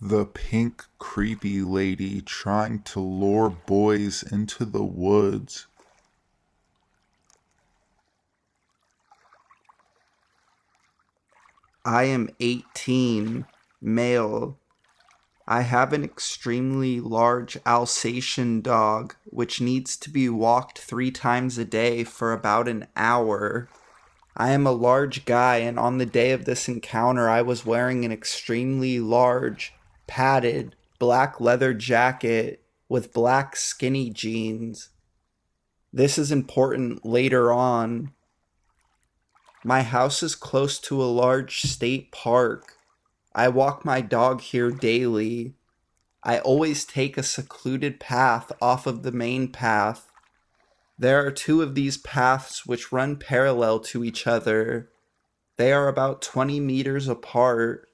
The pink, creepy lady trying to lure boys into the woods. I am 18, male. I have an extremely large Alsatian dog, which needs to be walked 3 times a day for about an hour. I am a large guy, and on the day of this encounter, I was wearing an extremely large, padded, black leather jacket with black skinny jeans. This is important later on. My house is close to a large state park. I walk my dog here daily. I always take a secluded path off of the main path. There are two of these paths which run parallel to each other. They are about 20 meters apart.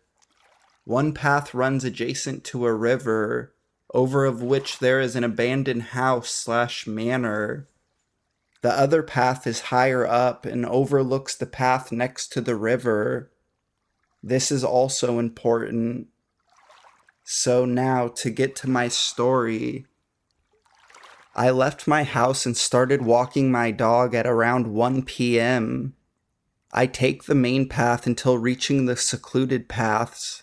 One path runs adjacent to a river, over of which there is an abandoned house/manor. The other path is higher up and overlooks the path next to the river. This is also important. So now, to get to my story, I left my house and started walking my dog at around 1 p.m. I take the main path until reaching the secluded paths.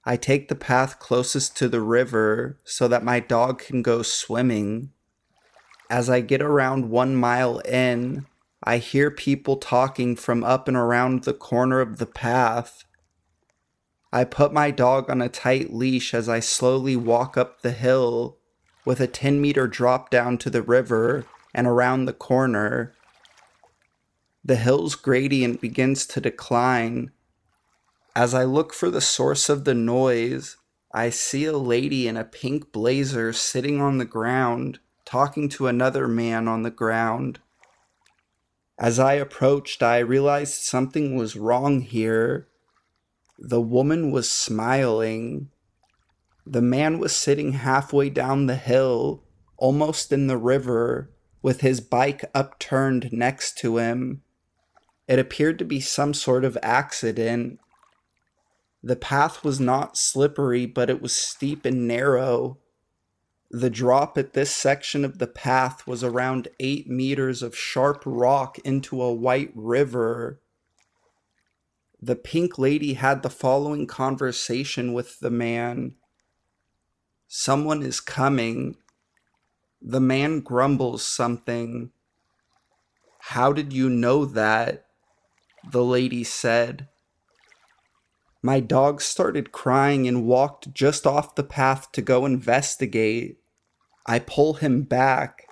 I take the path closest to the river so that my dog can go swimming. As I get around 1 mile in, I hear people talking from up and around the corner of the path. I put my dog on a tight leash as I slowly walk up the hill, with a 10-meter drop down to the river and around the corner. The hill's gradient begins to decline. As I look for the source of the noise, I see a lady in a pink blazer sitting on the ground, talking to another man on the ground. As I approached, I realized something was wrong here. The woman was smiling. The man was sitting halfway down the hill, almost in the river, with his bike upturned next to him. It appeared to be some sort of accident. The path was not slippery, but it was steep and narrow. The drop at this section of the path was around 8 meters of sharp rock into a white river. The pink lady had the following conversation with the man. "Someone is coming." The man grumbles something. "How did you know that?" the lady said. My dog started crying and walked just off the path to go investigate. I pull him back.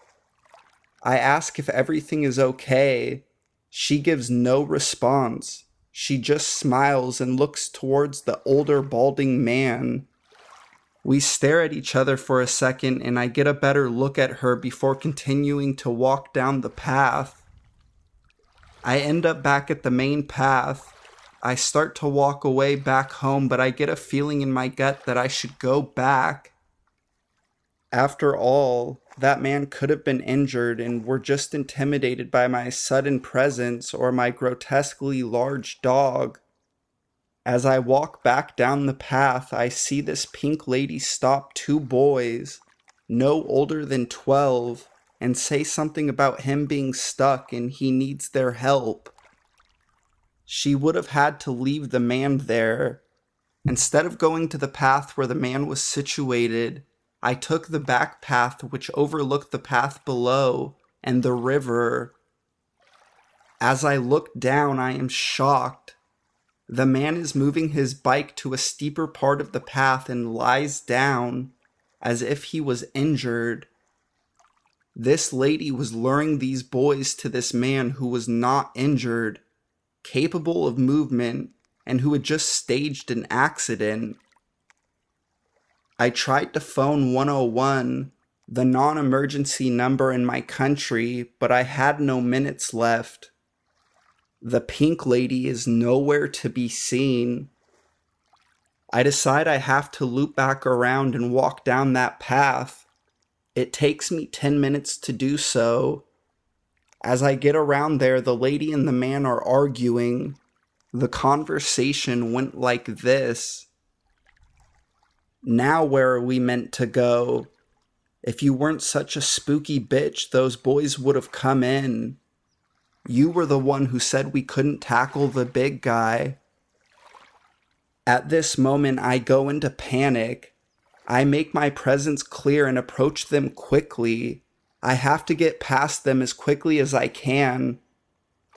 I ask if everything is okay. She gives no response. She just smiles and looks towards the older balding man. We stare at each other for a second, and I get a better look at her before continuing to walk down the path. I end up back at the main path. I start to walk away back home, but I get a feeling in my gut that I should go back. After all, that man could have been injured and were just intimidated by my sudden presence or my grotesquely large dog. As I walk back down the path, I see this pink lady stop two boys, no older than 12, and say something about him being stuck and he needs their help. She would have had to leave the man there. Instead of going to the path where the man was situated, I took the back path which overlooked the path below and the river. As I look down, I am shocked. The man is moving his bike to a steeper part of the path and lies down as if he was injured. This lady was luring these boys to this man who was not injured, capable of movement, and who had just staged an accident. I tried to phone 101, the non-emergency number in my country, but I had no minutes left. The pink lady is nowhere to be seen. I decide I have to loop back around and walk down that path. It takes me 10 minutes to do so. As I get around there, the lady and the man are arguing. The conversation went like this. Now where are we meant to go? If you weren't such a spooky bitch, those boys would have come in. You were the one who said we couldn't tackle the big guy. At this moment, I go into panic. I make my presence clear and approach them quickly. I have to get past them as quickly as I can.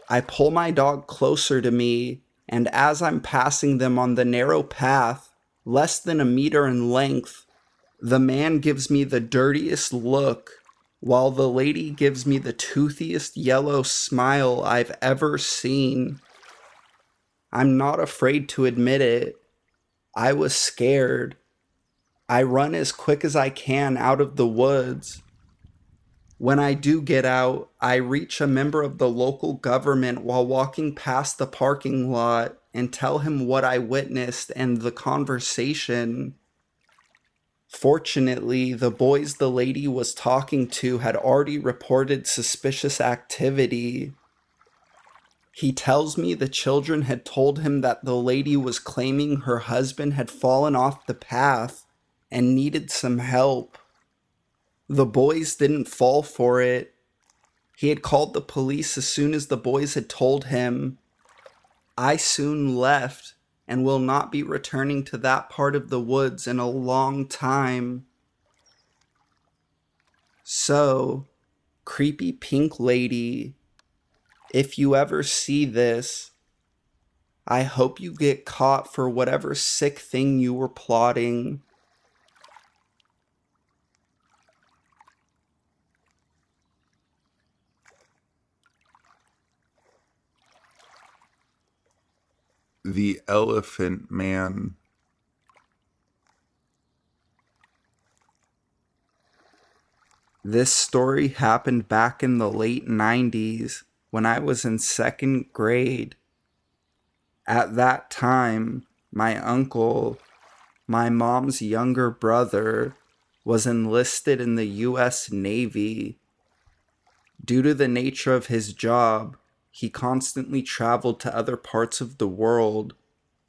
I pull my dog closer to me, and as I'm passing them on the narrow path, less than a meter in length, the man gives me the dirtiest look, while the lady gives me the toothiest yellow smile I've ever seen. I'm not afraid to admit it. I was scared. I run as quick as I can out of the woods. When I do get out, I reach a member of the local government while walking past the parking lot and tell him what I witnessed and the conversation. Fortunately, the boys the lady was talking to had already reported suspicious activity. He tells me the children had told him that the lady was claiming her husband had fallen off the path and needed some help. The boys didn't fall for it. He had called the police as soon as the boys had told him. I soon left and will not be returning to that part of the woods in a long time. So, creepy pink lady, if you ever see this, I hope you get caught for whatever sick thing you were plotting. The Elephant Man. This story happened back in the late 90s when I was in second grade. At that time, my uncle, my mom's younger brother, was enlisted in the U.S. Navy. Due to the nature of his job, he constantly traveled to other parts of the world.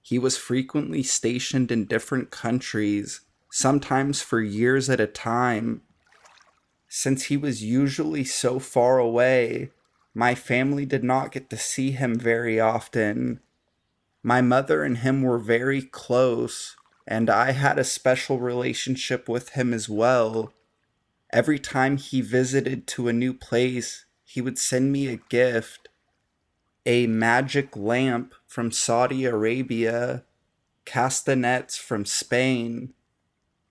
He was frequently stationed in different countries, sometimes for years at a time. Since he was usually so far away, my family did not get to see him very often. My mother and him were very close, and I had a special relationship with him as well. Every time he visited to a new place, he would send me a gift, a magic lamp from Saudi Arabia, castanets from Spain,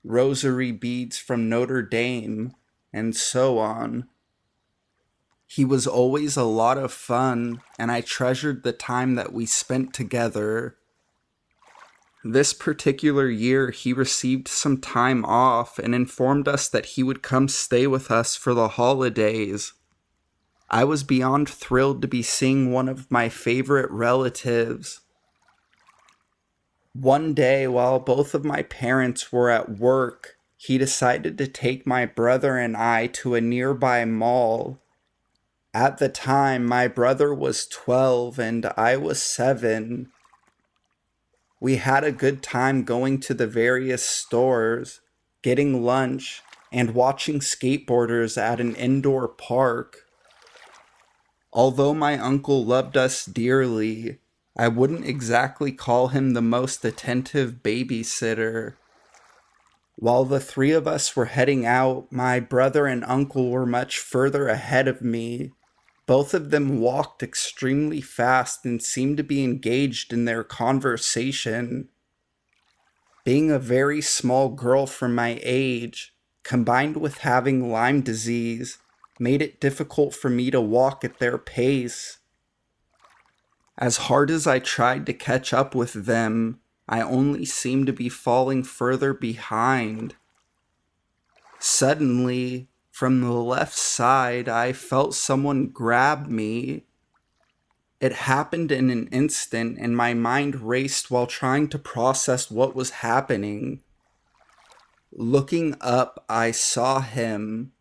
rosary beads from Notre Dame, and so on. He was always a lot of fun, and I treasured the time that we spent together. This particular year, he received some time off and informed us that he would come stay with us for the holidays. I was beyond thrilled to be seeing one of my favorite relatives. One day, while both of my parents were at work, he decided to take my brother and I to a nearby mall. At the time, my brother was 12 and I was 7. We had a good time going to the various stores, getting lunch, and watching skateboarders at an indoor park. Although my uncle loved us dearly, I wouldn't exactly call him the most attentive babysitter. While the three of us were heading out, my brother and uncle were much further ahead of me. Both of them walked extremely fast and seemed to be engaged in their conversation. Being a very small girl for my age, combined with having Lyme disease, made it difficult for me to walk at their pace. As hard as I tried to catch up with them, I only seemed to be falling further behind. Suddenly, from the left side, I felt someone grab me. It happened in an instant, and my mind raced while trying to process what was happening. Looking up, I saw him,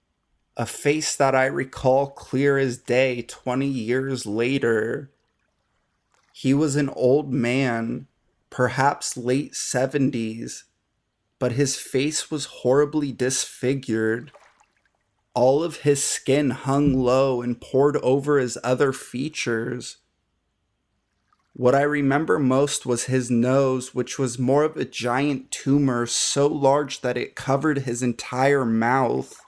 a face that I recall clear as day 20 years later. He was an old man, perhaps late 70s, but his face was horribly disfigured. All of his skin hung low and poured over his other features. What I remember most was his nose, which was more of a giant tumor so large that it covered his entire mouth.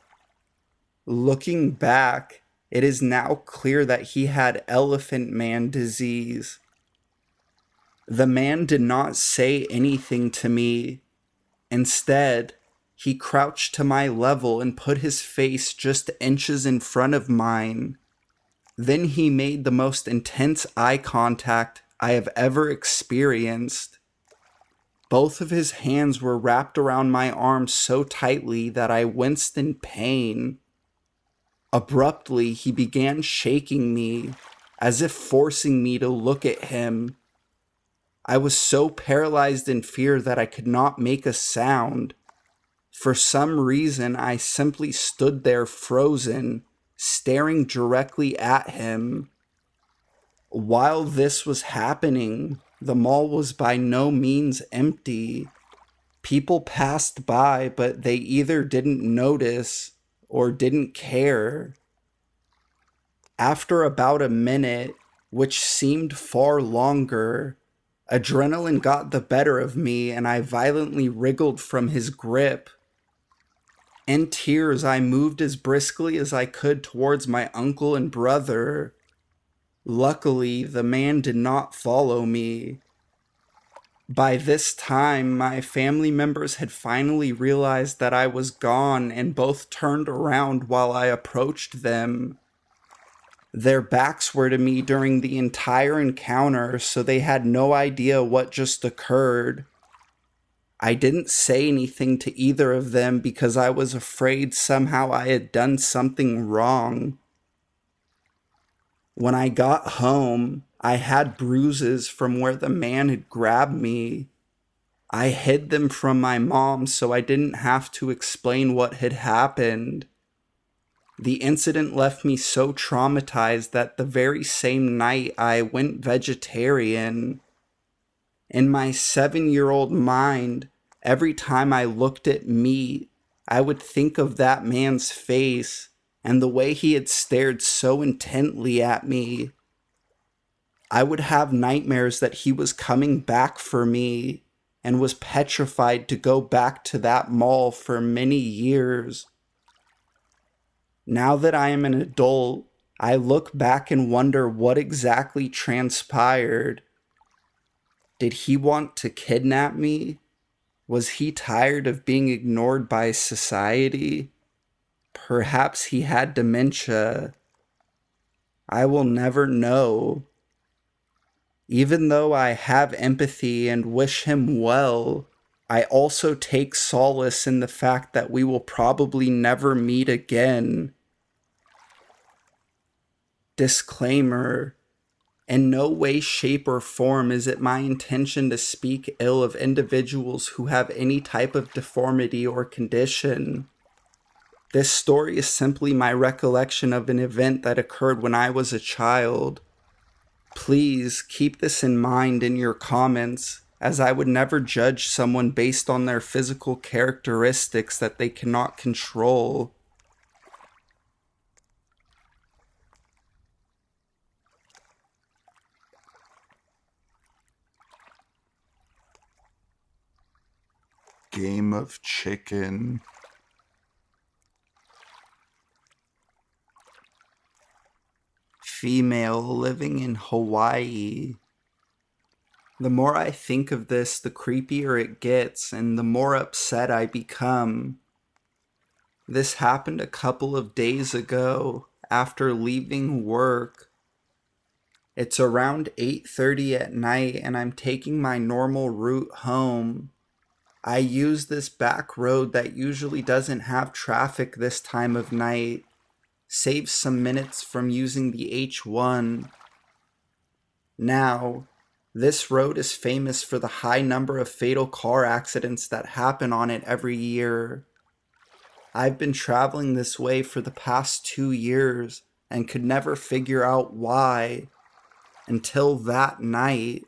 Looking back, it is now clear that he had elephant man disease. The man did not say anything to me. Instead, he crouched to my level and put his face just inches in front of mine. Then he made the most intense eye contact I have ever experienced. Both of his hands were wrapped around my arm so tightly that I winced in pain. Abruptly, he began shaking me, as if forcing me to look at him. I was so paralyzed in fear that I could not make a sound. For some reason, I simply stood there frozen, staring directly at him. While this was happening, the mall was by no means empty. People passed by, but they either didn't notice or didn't care. After about a minute, which seemed far longer, adrenaline got the better of me and I violently wriggled from his grip. In tears, I moved as briskly as I could towards my uncle and brother. Luckily, the man did not follow me. By this time, my family members had finally realized that I was gone and both turned around while I approached them. Their backs were to me during the entire encounter, so they had no idea what just occurred. I didn't say anything to either of them because I was afraid somehow I had done something wrong. When I got home, I had bruises from where the man had grabbed me. I hid them from my mom so I didn't have to explain what had happened. The incident left me so traumatized that the very same night I went vegetarian. In my 7-year-old mind, every time I looked at meat, I would think of that man's face and the way he had stared so intently at me. I would have nightmares that he was coming back for me and was petrified to go back to that mall for many years. Now that I am an adult, I look back and wonder what exactly transpired. Did he want to kidnap me? Was he tired of being ignored by society? Perhaps he had dementia. I will never know. Even though I have empathy and wish him well, I also take solace in the fact that we will probably never meet again. Disclaimer: in no way, shape, or form is it my intention to speak ill of individuals who have any type of deformity or condition. This story is simply my recollection of an event that occurred when I was a child. Please keep this in mind in your comments, as I would never judge someone based on their physical characteristics that they cannot control. Game of chicken. Female living in Hawaii. The more I think of this, the creepier it gets, and the more upset I become. This happened a couple of days ago, after leaving work. It's around 8:30 at night, and I'm taking my normal route home. I use this back road that usually doesn't have traffic this time of night. Saves some minutes from using the H1. Now, this road is famous for the high number of fatal car accidents that happen on it every year. I've been traveling this way for the past 2 years and could never figure out why until that night.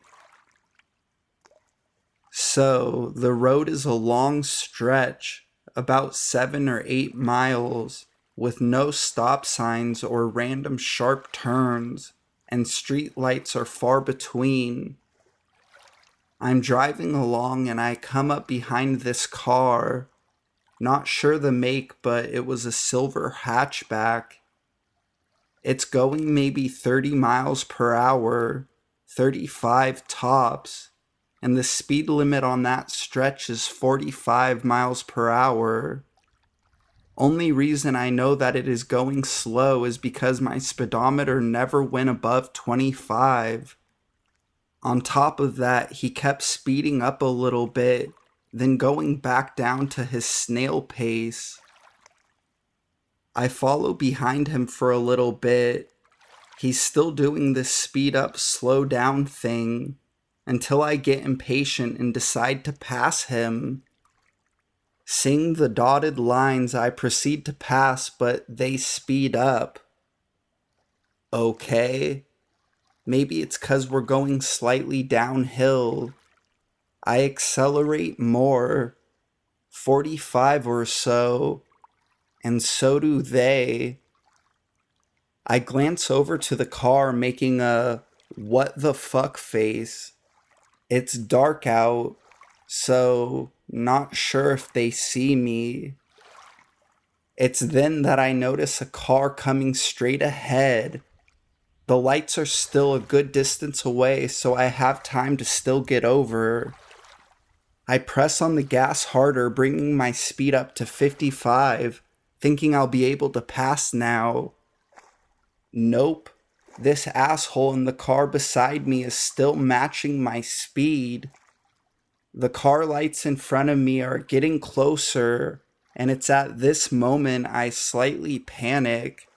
So, the road is a long stretch, about 7 or 8 miles, with no stop signs or random sharp turns, and street lights are far between. I'm driving along and I come up behind this car. Not sure the make, but it was a silver hatchback. It's going maybe 30 miles per hour, 35 tops, and the speed limit on that stretch is 45 miles per hour. Only reason I know that it is going slow is because my speedometer never went above 25. On top of that, he kept speeding up a little bit, then going back down to his snail pace. I follow behind him for a little bit. He's still doing this speed up, slow down thing until I get impatient and decide to pass him. Seeing the dotted lines, I proceed to pass, but they speed up. Okay. Maybe it's 'cause we're going slightly downhill. I accelerate more, 45 or so, and so do they. I glance over to the car, making a what the fuck face. It's dark out, so not sure if they see me. It's then that I notice a car coming straight ahead. The lights are still a good distance away, so I have time to still get over. I press on the gas harder, bringing my speed up to 55, thinking I'll be able to pass now. Nope. This asshole in the car beside me is still matching my speed. The car lights in front of me are getting closer, and it's at this moment I slightly panic.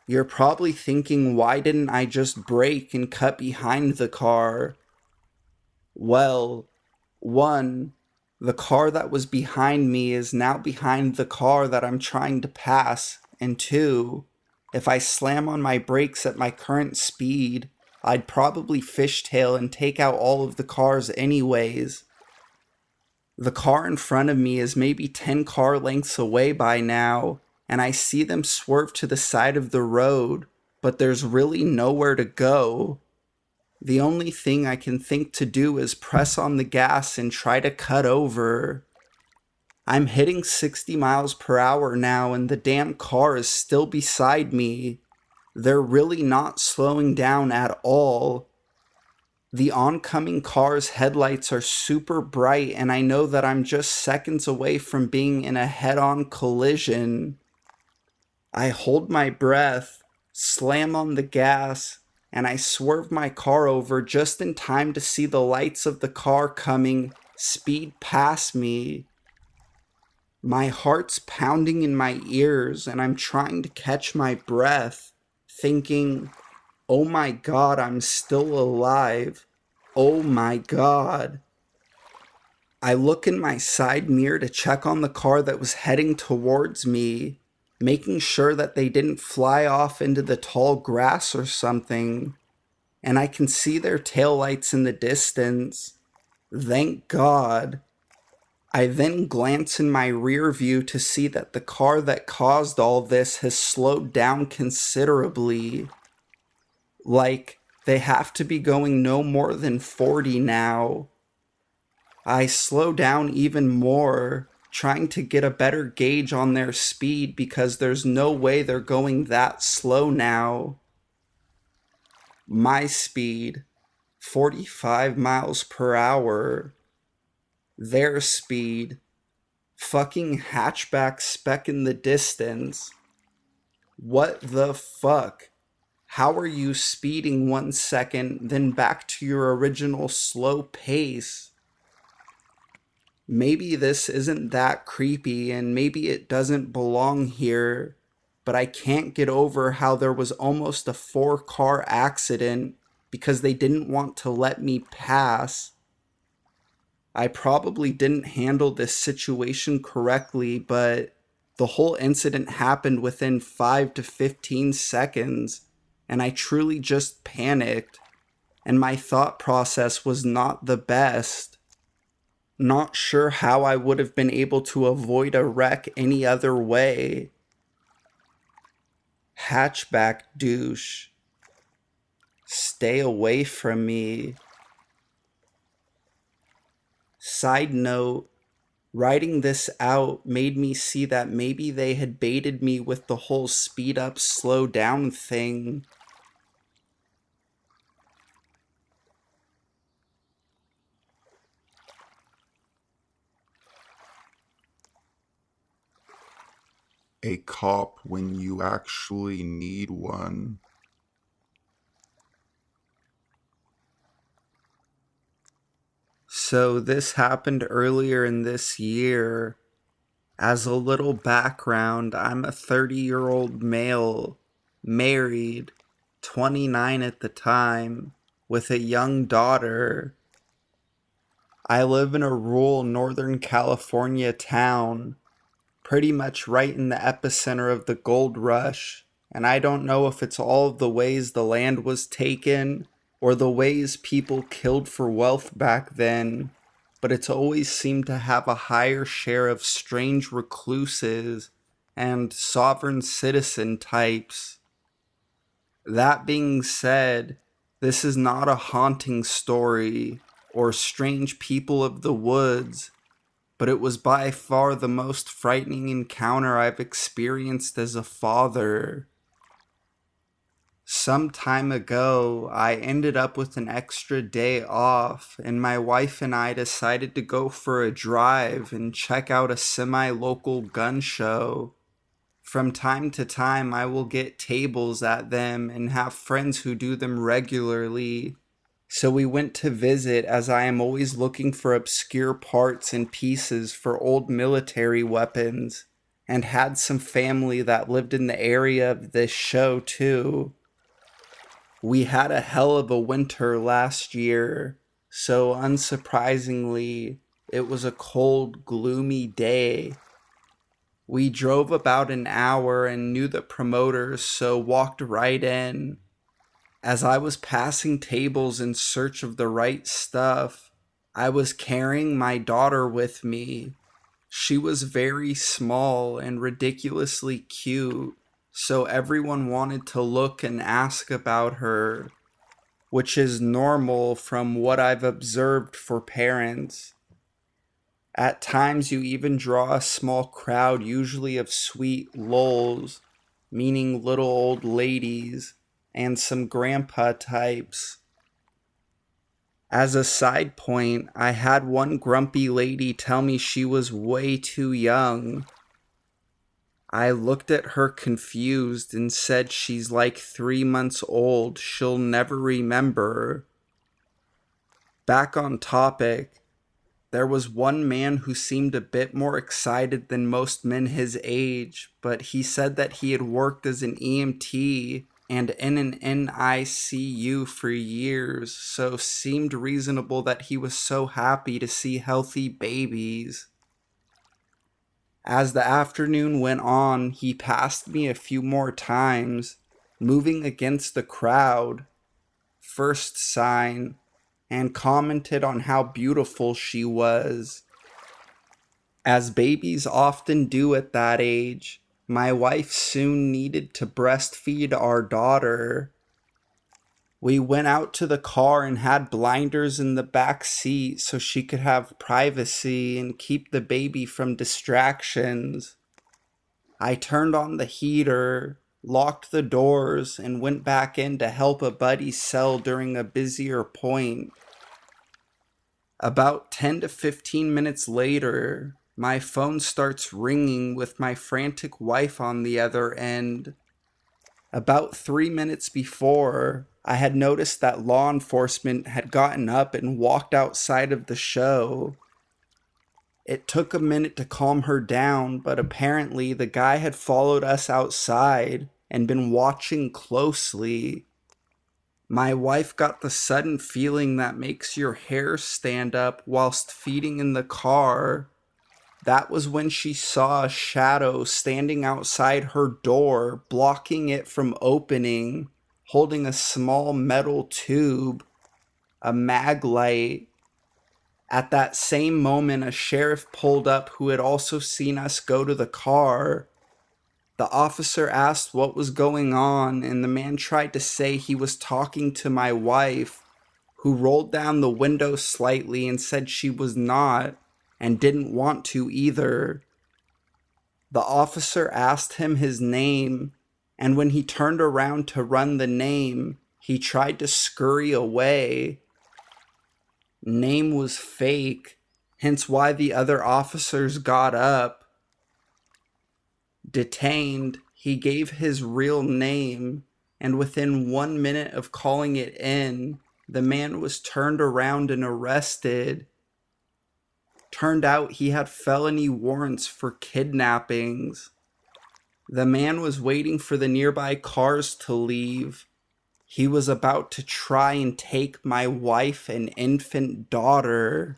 You're probably thinking, why didn't I just brake and cut behind the car? Well, one, the car that was behind me is now behind the car that I'm trying to pass, and two, if I slam on my brakes at my current speed, I'd probably fishtail and take out all of the cars anyways. The car in front of me is maybe 10 car lengths away by now, and I see them swerve to the side of the road, but there's really nowhere to go. The only thing I can think to do is press on the gas and try to cut over. I'm hitting 60 miles per hour now, and the damn car is still beside me. They're really not slowing down at all. The oncoming car's headlights are super bright, and I know that I'm just seconds away from being in a head-on collision. I hold my breath, slam on the gas, and I swerve my car over just in time to see the lights of the car coming speed past me. My heart's pounding in my ears, and I'm trying to catch my breath, thinking, oh my god, I'm still alive. Oh my god. I look in my side mirror to check on the car that was heading towards me, making sure that they didn't fly off into the tall grass or something, and I can see their taillights in the distance. Thank God. I then glance in my rear view to see that the car that caused all this has slowed down considerably. Like, they have to be going no more than 40 now. I slow down even more, trying to get a better gauge on their speed because there's no way they're going that slow now. My speed, 45 miles per hour. Their speed, fucking hatchback speck in the distance. What the fuck? How are you speeding 1 second, then back to your original slow pace? Maybe this isn't that creepy and maybe it doesn't belong here, but I can't get over how there was almost a 4-car accident because they didn't want to let me pass. I probably didn't handle this situation correctly, but the whole incident happened within 5 to 15 seconds, and I truly just panicked, and my thought process was not the best. Not sure how I would have been able to avoid a wreck any other way. Hatchback douche. Stay away from me. Side note, writing this out made me see that maybe they had baited me with the whole speed up, slow down thing. A cop when you actually need one. So this happened earlier in this year. As a little background, I'm a 30-year-old male, married, 29 at the time, with a young daughter. I live in a rural Northern California town, pretty much right in the epicenter of the gold rush, and I don't know if it's all of the ways the land was taken or the ways people killed for wealth back then, but it's always seemed to have a higher share of strange recluses and sovereign citizen types. That being said, this is not a haunting story or strange people of the woods, but it was by far the most frightening encounter I've experienced as a father. Some time ago, I ended up with an extra day off, and my wife and I decided to go for a drive and check out a semi-local gun show. From time to time, I will get tables at them and have friends who do them regularly. So we went to visit, as I am always looking for obscure parts and pieces for old military weapons, and had some family that lived in the area of this show too. We had a hell of a winter last year, so unsurprisingly, it was a cold, gloomy day. We drove about an hour and knew the promoters, so walked right in. As I was passing tables in search of the right stuff, I was carrying my daughter with me. She was very small and ridiculously cute, so everyone wanted to look and ask about her, which is normal from what I've observed for parents. At times, you even draw a small crowd, usually of sweet lulls, meaning little old ladies, and some grandpa types. As a side point, I had one grumpy lady tell me she was way too young. I looked at her confused and said she's like 3 months old, she'll never remember. Back on topic, there was one man who seemed a bit more excited than most men his age, but he said that he had worked as an EMT and in an NICU for years, so seemed reasonable that he was so happy to see healthy babies. As the afternoon went on, he passed me a few more times, moving against the crowd, first sign, and commented on how beautiful she was. As babies often do at that age, my wife soon needed to breastfeed our daughter. We went out to the car and had blinders in the back seat so she could have privacy and keep the baby from distractions. I turned on the heater, locked the doors, and went back in to help a buddy sell during a busier point. About 10 to 15 minutes later, my phone starts ringing with my frantic wife on the other end. About 3 minutes before, I had noticed that law enforcement had gotten up and walked outside of the show. It took a minute to calm her down, but apparently the guy had followed us outside and been watching closely. My wife got the sudden feeling that makes your hair stand up whilst feeding in the car. That was when she saw a shadow standing outside her door, blocking it from opening, holding a small metal tube, a mag light. At that same moment, a sheriff pulled up who had also seen us go to the car. The officer asked what was going on, and the man tried to say he was talking to my wife, who rolled down the window slightly and said she was not, and didn't want to either. The officer asked him his name, and when he turned around to run the name, he tried to scurry away. Name was fake, hence why the other officers got up. Detained, he gave his real name, and within 1 minute of calling it in, the man was turned around and arrested. Turned out he had felony warrants for kidnappings. The man was waiting for the nearby cars to leave. He was about to try and take my wife and infant daughter.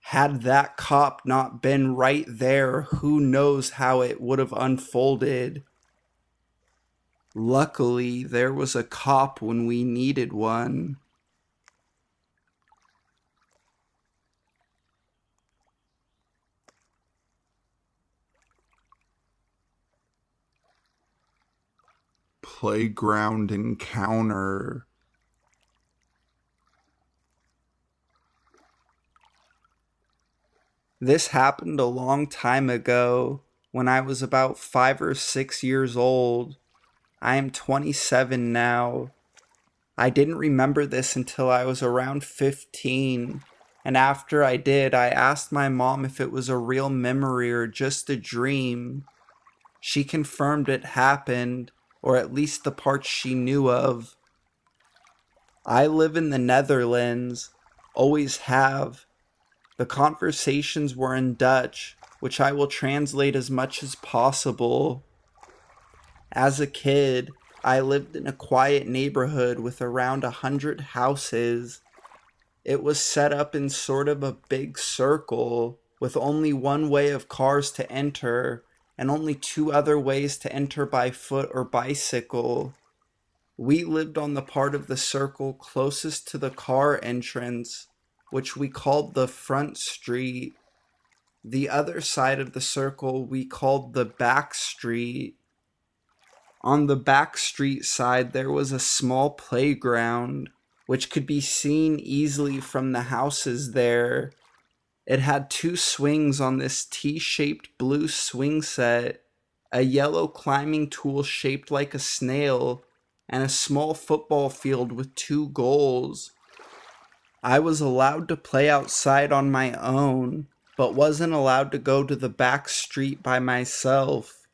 Had that cop not been right there, who knows how it would have unfolded. Luckily, there was a cop when we needed one. Playground encounter. This happened a long time ago, when I was about 5 or 6 years old. I am 27 now. I didn't remember this until I was around 15, and after I did, I asked my mom if it was a real memory or just a dream. She confirmed it happened, or at least the parts she knew of. I live in the Netherlands, always have. The conversations were in Dutch, which I will translate as much as possible. As a kid, I lived in a quiet neighborhood with around 100 houses. It was set up in sort of a big circle, with only one way of cars to enter, and only 2 other ways to enter by foot or bicycle. We lived on the part of the circle closest to the car entrance, which we called the front street. The other side of the circle we called the back street. On the back street side there was a small playground, which could be seen easily from the houses there. It had 2 swings on this T-shaped blue swing set, a yellow climbing tool shaped like a snail, and a small football field with 2 goals. I was allowed to play outside on my own, but wasn't allowed to go to the back street by myself.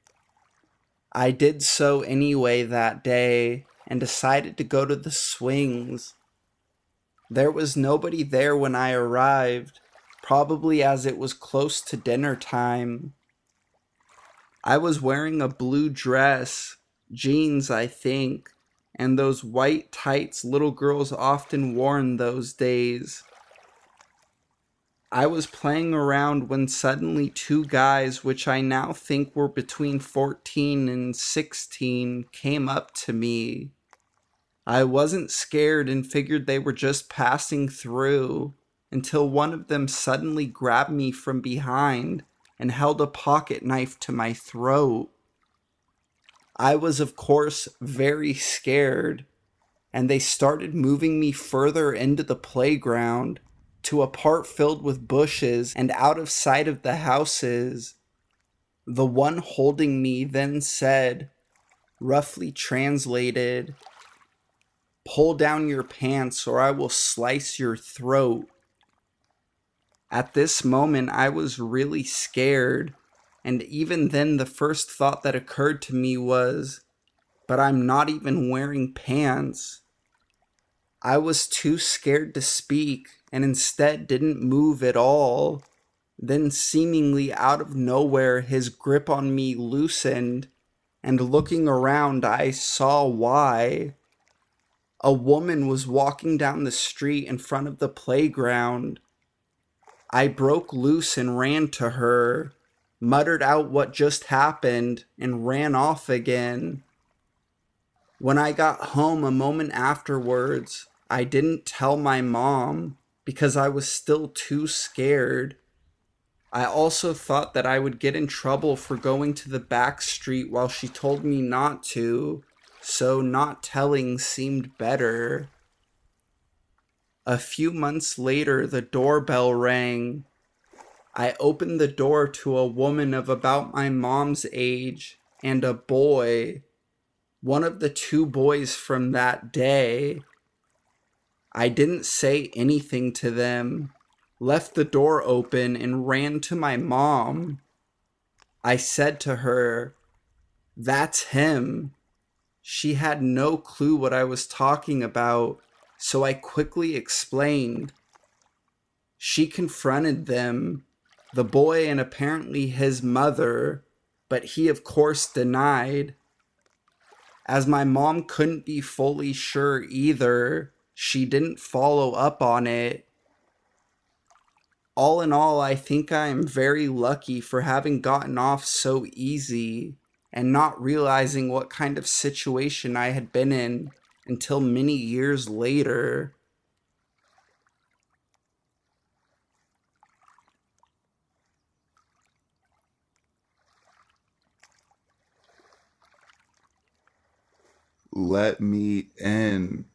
I did so anyway that day, and decided to go to the swings. There was nobody there when I arrived, probably as it was close to dinner time. I was wearing a blue dress, jeans I think, and those white tights little girls often wore in those days. I was playing around when suddenly 2 guys, which I now think were between 14 and 16, came up to me. I wasn't scared and figured they were just passing through, until one of them suddenly grabbed me from behind and held a pocket knife to my throat. I was, of course, very scared, and they started moving me further into the playground, to a part filled with bushes and out of sight of the houses. The one holding me then said, roughly translated, "Pull down your pants or I will slice your throat." At this moment, I was really scared, and even then the first thought that occurred to me was, but I'm not even wearing pants. I was too scared to speak, and instead didn't move at all. Then seemingly out of nowhere, his grip on me loosened, and looking around I saw why. A woman was walking down the street in front of the playground. I broke loose and ran to her, muttered out what just happened, and ran off again. When I got home a moment afterwards, I didn't tell my mom because I was still too scared. I also thought that I would get in trouble for going to the back street while she told me not to, so not telling seemed better. A few months later, the doorbell rang. I opened the door to a woman of about my mom's age and a boy, one of the two boys from that day. I didn't say anything to them, left the door open, and ran to my mom. I said to her, "That's him." She had no clue what I was talking about, so I quickly explained. She confronted them, the boy and apparently his mother, but he of course denied. As my mom couldn't be fully sure either, she didn't follow up on it. All in all, I think I am very lucky for having gotten off so easy and not realizing what kind of situation I had been in until many years later. Let me in.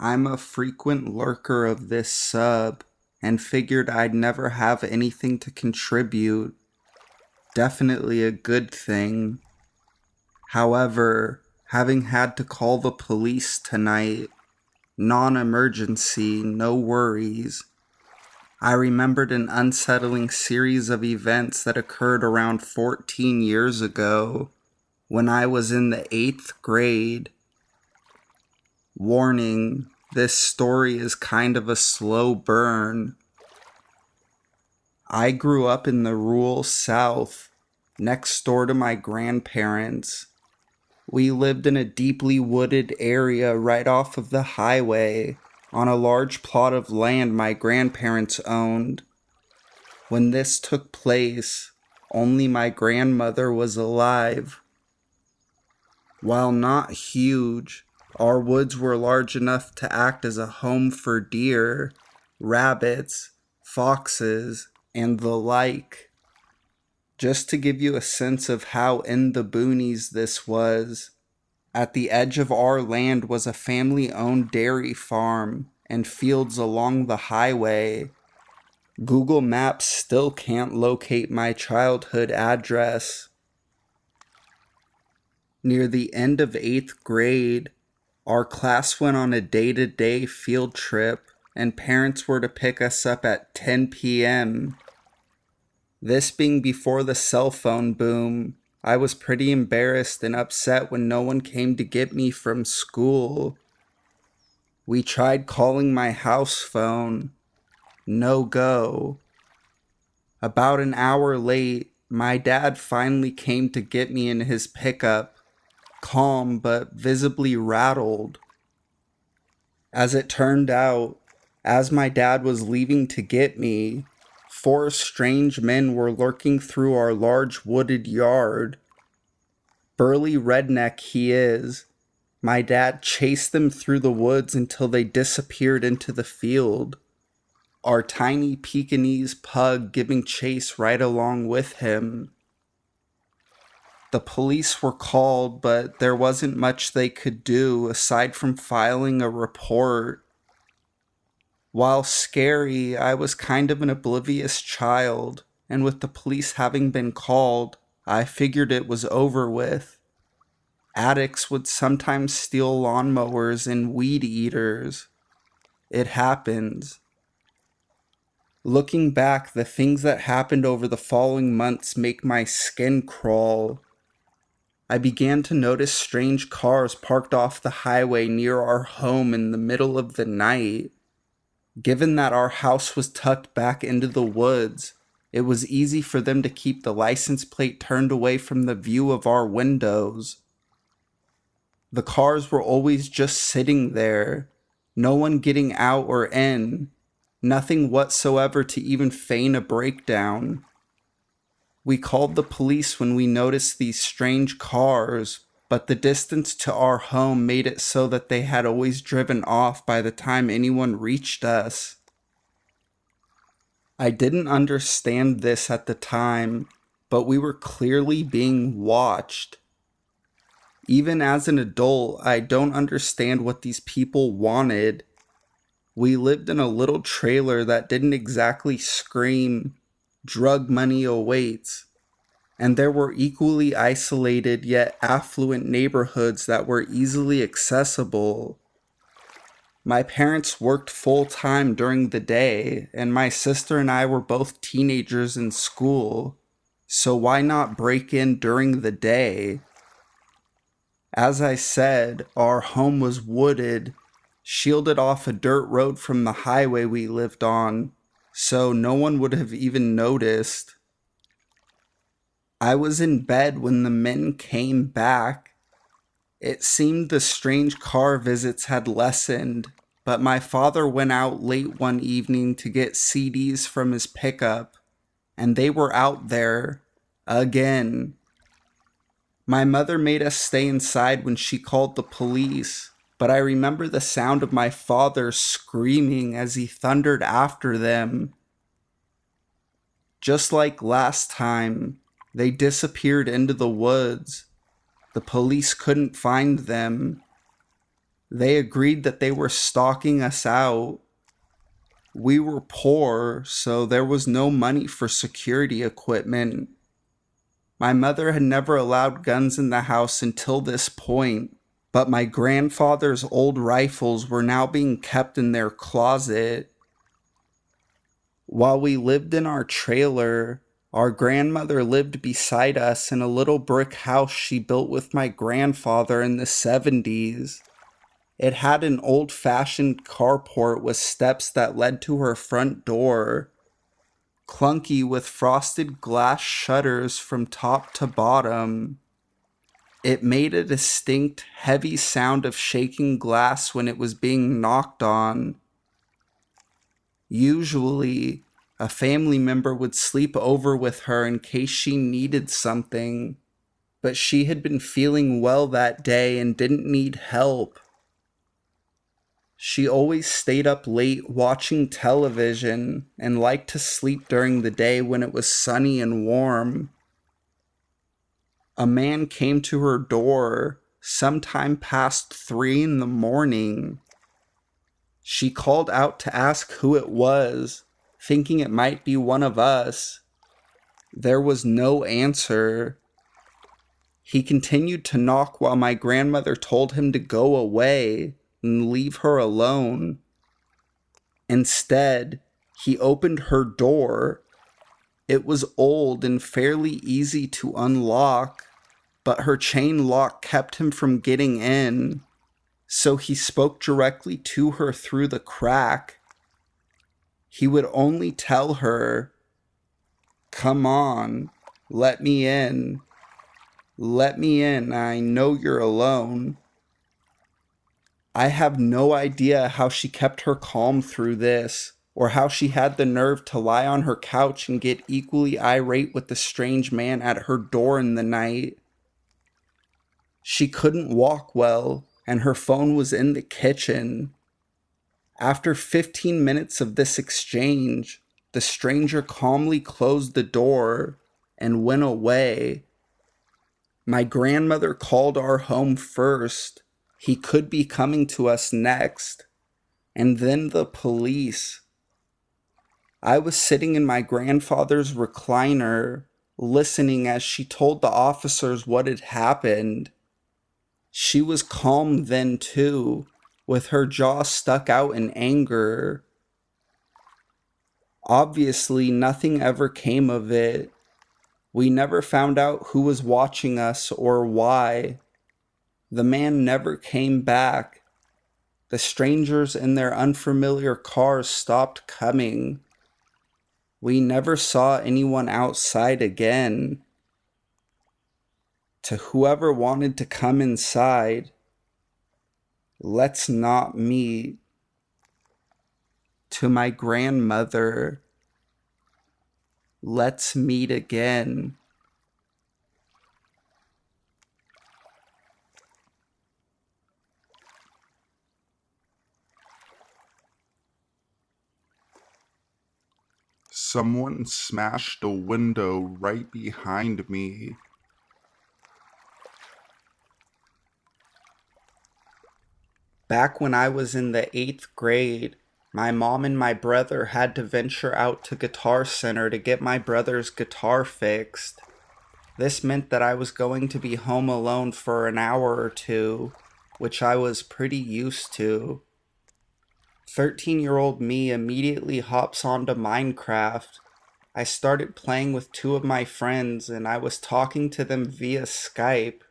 I'm a frequent lurker of this sub and figured I'd never have anything to contribute. Definitely a good thing. However, having had to call the police tonight, non-emergency, no worries, I remembered an unsettling series of events that occurred around 14 years ago when I was in the 8th grade. Warning, this story is kind of a slow burn. I grew up in the rural South, next door to my grandparents. We lived in a deeply wooded area right off of the highway on a large plot of land my grandparents owned. When this took place, only my grandmother was alive. While not huge, our woods were large enough to act as a home for deer, rabbits, foxes, and the like. Just to give you a sense of how in the boonies this was, at the edge of our land was a family-owned dairy farm and fields along the highway. Google Maps still can't locate my childhood address. Near the end of 8th grade, our class went on a day-to-day field trip and parents were to pick us up at 10 p.m. This being before the cell phone boom, I was pretty embarrassed and upset when no one came to get me from school. We tried calling my house phone. No go. About an hour late, my dad finally came to get me in his pickup, calm but visibly rattled. As it turned out, as my dad was leaving to get me, 4 strange men were lurking through our large wooded yard. Burly redneck he is, my dad chased them through the woods until they disappeared into the field. Our tiny Pekingese pug giving chase right along with him. The police were called, but there wasn't much they could do aside from filing a report. While scary, I was kind of an oblivious child, and with the police having been called, I figured it was over with. Addicts would sometimes steal lawnmowers and weed eaters. It happens. Looking back, the things that happened over the following months make my skin crawl. I began to notice strange cars parked off the highway near our home in the middle of the night. Given that our house was tucked back into the woods, it was easy for them to keep the license plate turned away from the view of our windows. The cars were always just sitting there, no one getting out or in, nothing whatsoever to even feign a breakdown. We called the police when we noticed these strange cars, but the distance to our home made it so that they had always driven off by the time anyone reached us. I didn't understand this at the time, but we were clearly being watched. Even as an adult, I don't understand what these people wanted. We lived in a little trailer that didn't exactly scream, "Drug money awaits," and there were equally isolated yet affluent neighborhoods that were easily accessible. My parents worked full-time during the day, and my sister and I were both teenagers in school, so why not break in during the day? As I said, our home was wooded, shielded off a dirt road from the highway we lived on, so no one would have even noticed. I was in bed when the men came back. It seemed the strange car visits had lessened, but my father went out late one evening to get CDs from his pickup, and they were out there again. My mother made us stay inside when she called the police, but I remember the sound of my father screaming as he thundered after them. Just like last time, they disappeared into the woods. The police couldn't find them. They agreed that they were stalking us out. We were poor, so there was no money for security equipment. My mother had never allowed guns in the house until this point, but my grandfather's old rifles were now being kept in their closet. While we lived in our trailer, our grandmother lived beside us in a little brick house she built with my grandfather in the 70s. It had an old-fashioned carport with steps that led to her front door, clunky with frosted glass shutters from top to bottom. It made a distinct, heavy sound of shaking glass when it was being knocked on. Usually, a family member would sleep over with her in case she needed something, but she had been feeling well that day and didn't need help. She always stayed up late watching television and liked to sleep during the day when it was sunny and warm. A man came to her door sometime past 3 in the morning. She called out to ask who it was, thinking it might be one of us. There was no answer. He continued to knock while my grandmother told him to go away and leave her alone. Instead, he opened her door. It was old and fairly easy to unlock, but her chain lock kept him from getting in, so he spoke directly to her through the crack. He would only tell her, "Come on, let me in. Let me in, I know you're alone." I have no idea how she kept her calm through this, or how she had the nerve to lie on her couch and get equally irate with the strange man at her door in the night. She couldn't walk well, and her phone was in the kitchen. After 15 minutes of this exchange, the stranger calmly closed the door and went away. My grandmother called our home first. He could be coming to us next. And then the police. I was sitting in my grandfather's recliner, listening as she told the officers what had happened. She was calm then too, with her jaw stuck out in anger. Obviously, nothing ever came of it. We never found out who was watching us or why. The man never came back. The strangers in their unfamiliar cars stopped coming. We never saw anyone outside again. To whoever wanted to come inside, let's not meet. To my grandmother, let's meet again. Someone smashed a window right behind me. Back when I was in the 8th grade, my mom and my brother had to venture out to Guitar Center to get my brother's guitar fixed. This meant that I was going to be home alone for an hour or two, which I was pretty used to. 13-year-old me immediately hops onto Minecraft. I started playing with two of my friends and I was talking to them via Skype.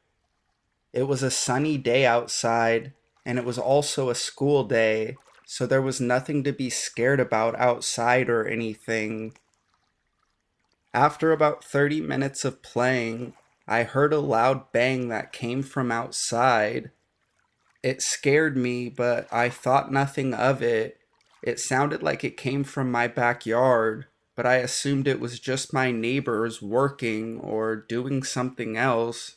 It was a sunny day outside, and it was also a school day, so there was nothing to be scared about outside or anything. After about 30 minutes of playing, I heard a loud bang that came from outside. It scared me, but I thought nothing of it. It sounded like it came from my backyard, but I assumed it was just my neighbors working or doing something else.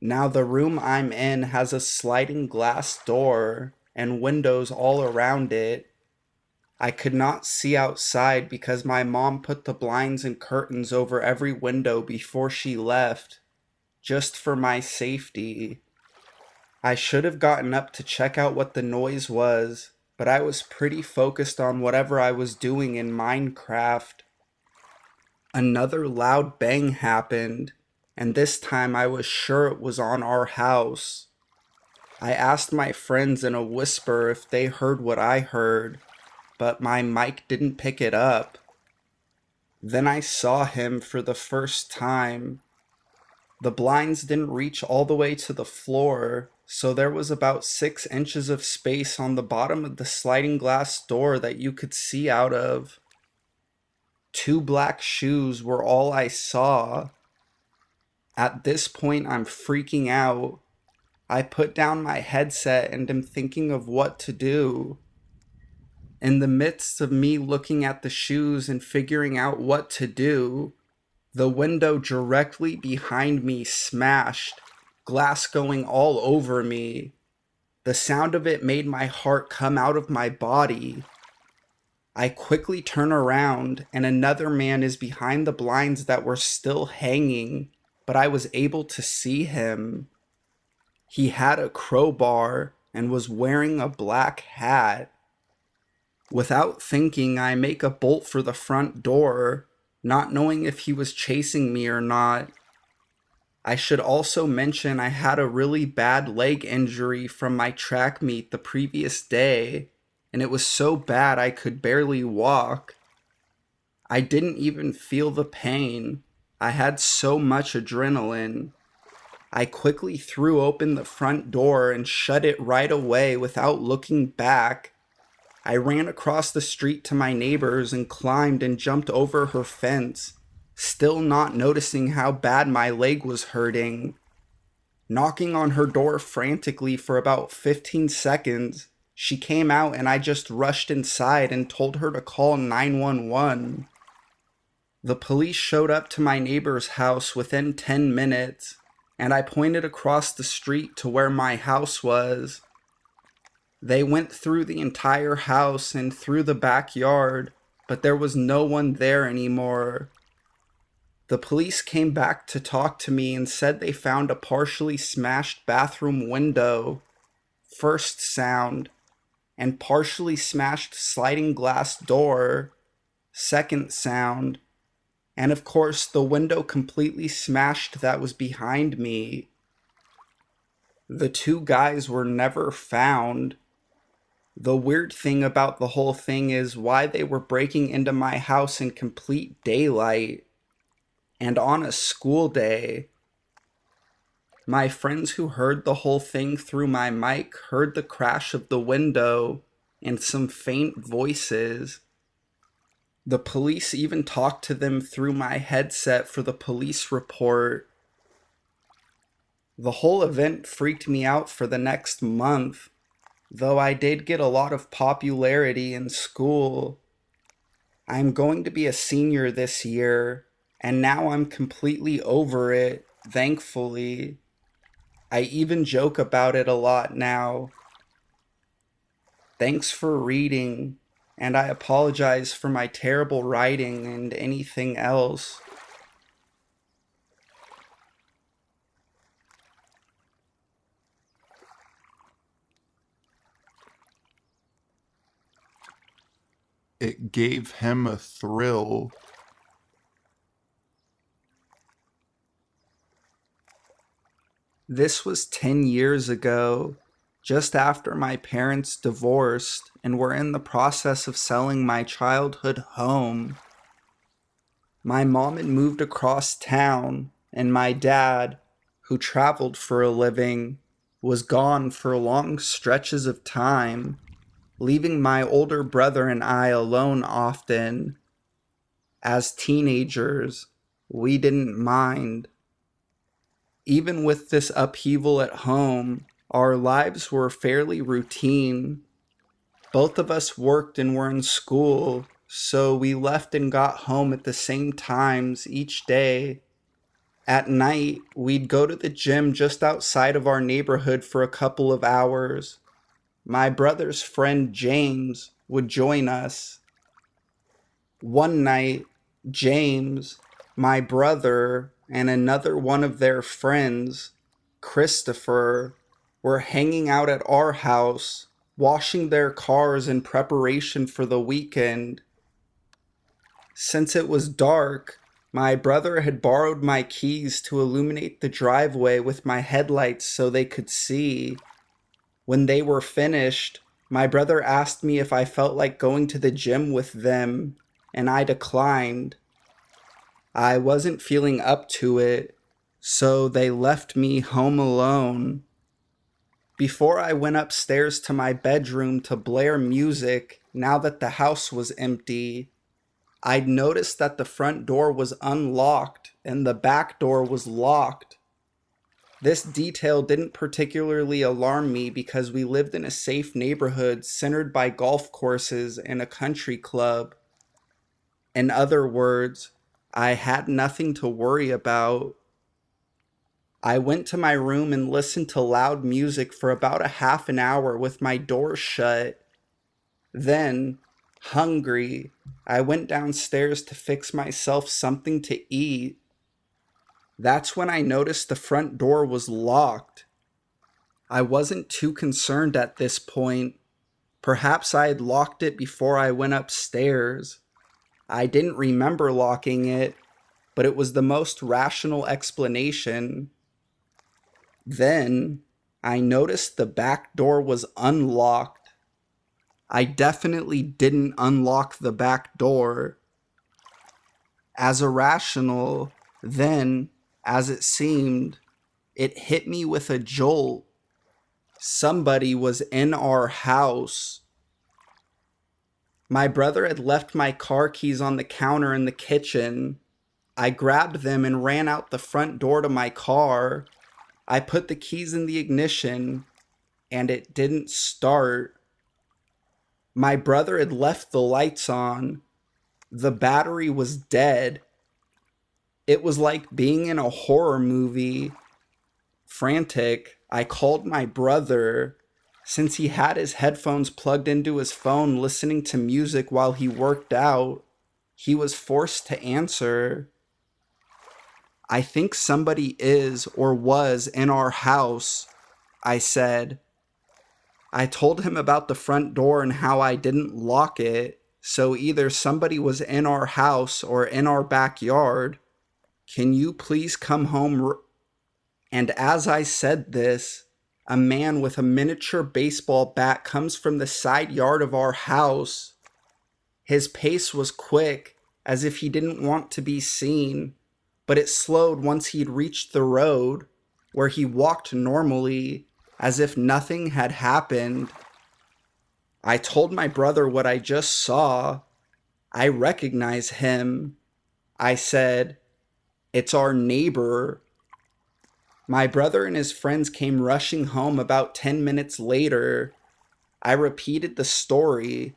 Now, the room I'm in has a sliding glass door and windows all around it. I could not see outside because my mom put the blinds and curtains over every window before she left, just for my safety. I should have gotten up to check out what the noise was, but I was pretty focused on whatever I was doing in Minecraft. Another loud bang happened, and this time I was sure it was on our house. I asked my friends in a whisper if they heard what I heard, but my mic didn't pick it up. Then I saw him for the first time. The blinds didn't reach all the way to the floor, so there was about 6 inches of space on the bottom of the sliding glass door that you could see out of. 2 black shoes were all I saw. At this point, I'm freaking out. I put down my headset and am thinking of what to do. In the midst of me looking at the shoes and figuring out what to do, the window directly behind me smashed, glass going all over me. The sound of it made my heart come out of my body. I quickly turn around and another man is behind the blinds that were still hanging, but I was able to see him. He had a crowbar and was wearing a black hat. Without thinking, I make a bolt for the front door, not knowing if he was chasing me or not. I should also mention I had a really bad leg injury from my track meet the previous day, and it was so bad I could barely walk. I didn't even feel the pain. I had so much adrenaline. I quickly threw open the front door and shut it right away without looking back. I ran across the street to my neighbor's and climbed and jumped over her fence, still not noticing how bad my leg was hurting. Knocking on her door frantically for about 15 seconds, she came out and I just rushed inside and told her to call 911. The police showed up to my neighbor's house within 10 minutes, and I pointed across the street to where my house was. They went through the entire house and through the backyard, but there was no one there anymore. The police came back to talk to me and said they found a partially smashed bathroom window, first sound, and partially smashed sliding glass door, second sound, and of course the window completely smashed that was behind me. The 2 guys were never found. The weird thing about the whole thing is why they were breaking into my house in complete daylight and on a school day. My friends who heard the whole thing through my mic heard the crash of the window and some faint voices. The police even talked to them through my headset for the police report. The whole event freaked me out for the next month, though I did get a lot of popularity in school. I'm going to be a senior this year, and now I'm completely over it, thankfully. I even joke about it a lot now. Thanks for reading. and I apologize for my terrible writing and anything else. It gave him a thrill. This was 10 years ago, just after my parents divorced and were in the process of selling my childhood home. My mom had moved across town, and my dad, who traveled for a living, was gone for long stretches of time, leaving my older brother and I alone often. As teenagers, we didn't mind. Even with this upheaval at home, our lives were fairly routine. Both of us worked and were in school, so we left and got home at the same times each day. At night, we'd go to the gym just outside of our neighborhood for a couple of hours. My brother's friend James would join us. One night, James, my brother, and another one of their friends, Christopher, were hanging out at our house, washing their cars in preparation for the weekend. Since it was dark, my brother had borrowed my keys to illuminate the driveway with my headlights so they could see. When they were finished, my brother asked me if I felt like going to the gym with them, and I declined. I wasn't feeling up to it, so they left me home alone. Before I went upstairs to my bedroom to blare music, now that the house was empty, I'd noticed that the front door was unlocked and the back door was locked. This detail didn't particularly alarm me because we lived in a safe neighborhood centered by golf courses and a country club. In other words, I had nothing to worry about. I went to my room and listened to loud music for about a half an hour with my door shut. Then, hungry, I went downstairs to fix myself something to eat. That's when I noticed the front door was locked. I wasn't too concerned at this point. Perhaps I had locked it before I went upstairs. I didn't remember locking it, but it was the most rational explanation. Then, I noticed the back door was unlocked. I definitely didn't unlock the back door. As irrational, then, as it seemed, it hit me with a jolt. Somebody was in our house. My brother had left my car keys on the counter in the kitchen. I grabbed them and ran out the front door to my car. I put the keys in the ignition, and it didn't start. My brother had left the lights on. The battery was dead. It was like being in a horror movie. Frantic, I called my brother. Since he had his headphones plugged into his phone listening to music while he worked out, he was forced to answer. I think somebody is or was in our house, I said. I told him about the front door and how I didn't lock it, so either somebody was in our house or in our backyard. Can you please come home? And as I said this, a man with a miniature baseball bat comes from the side yard of our house. His pace was quick, as if he didn't want to be seen, but it slowed once he'd reached the road, where he walked normally, as if nothing had happened. I told my brother what I just saw. I recognize him. I said, "It's our neighbor." My brother and his friends came rushing home about 10 minutes later. I repeated the story.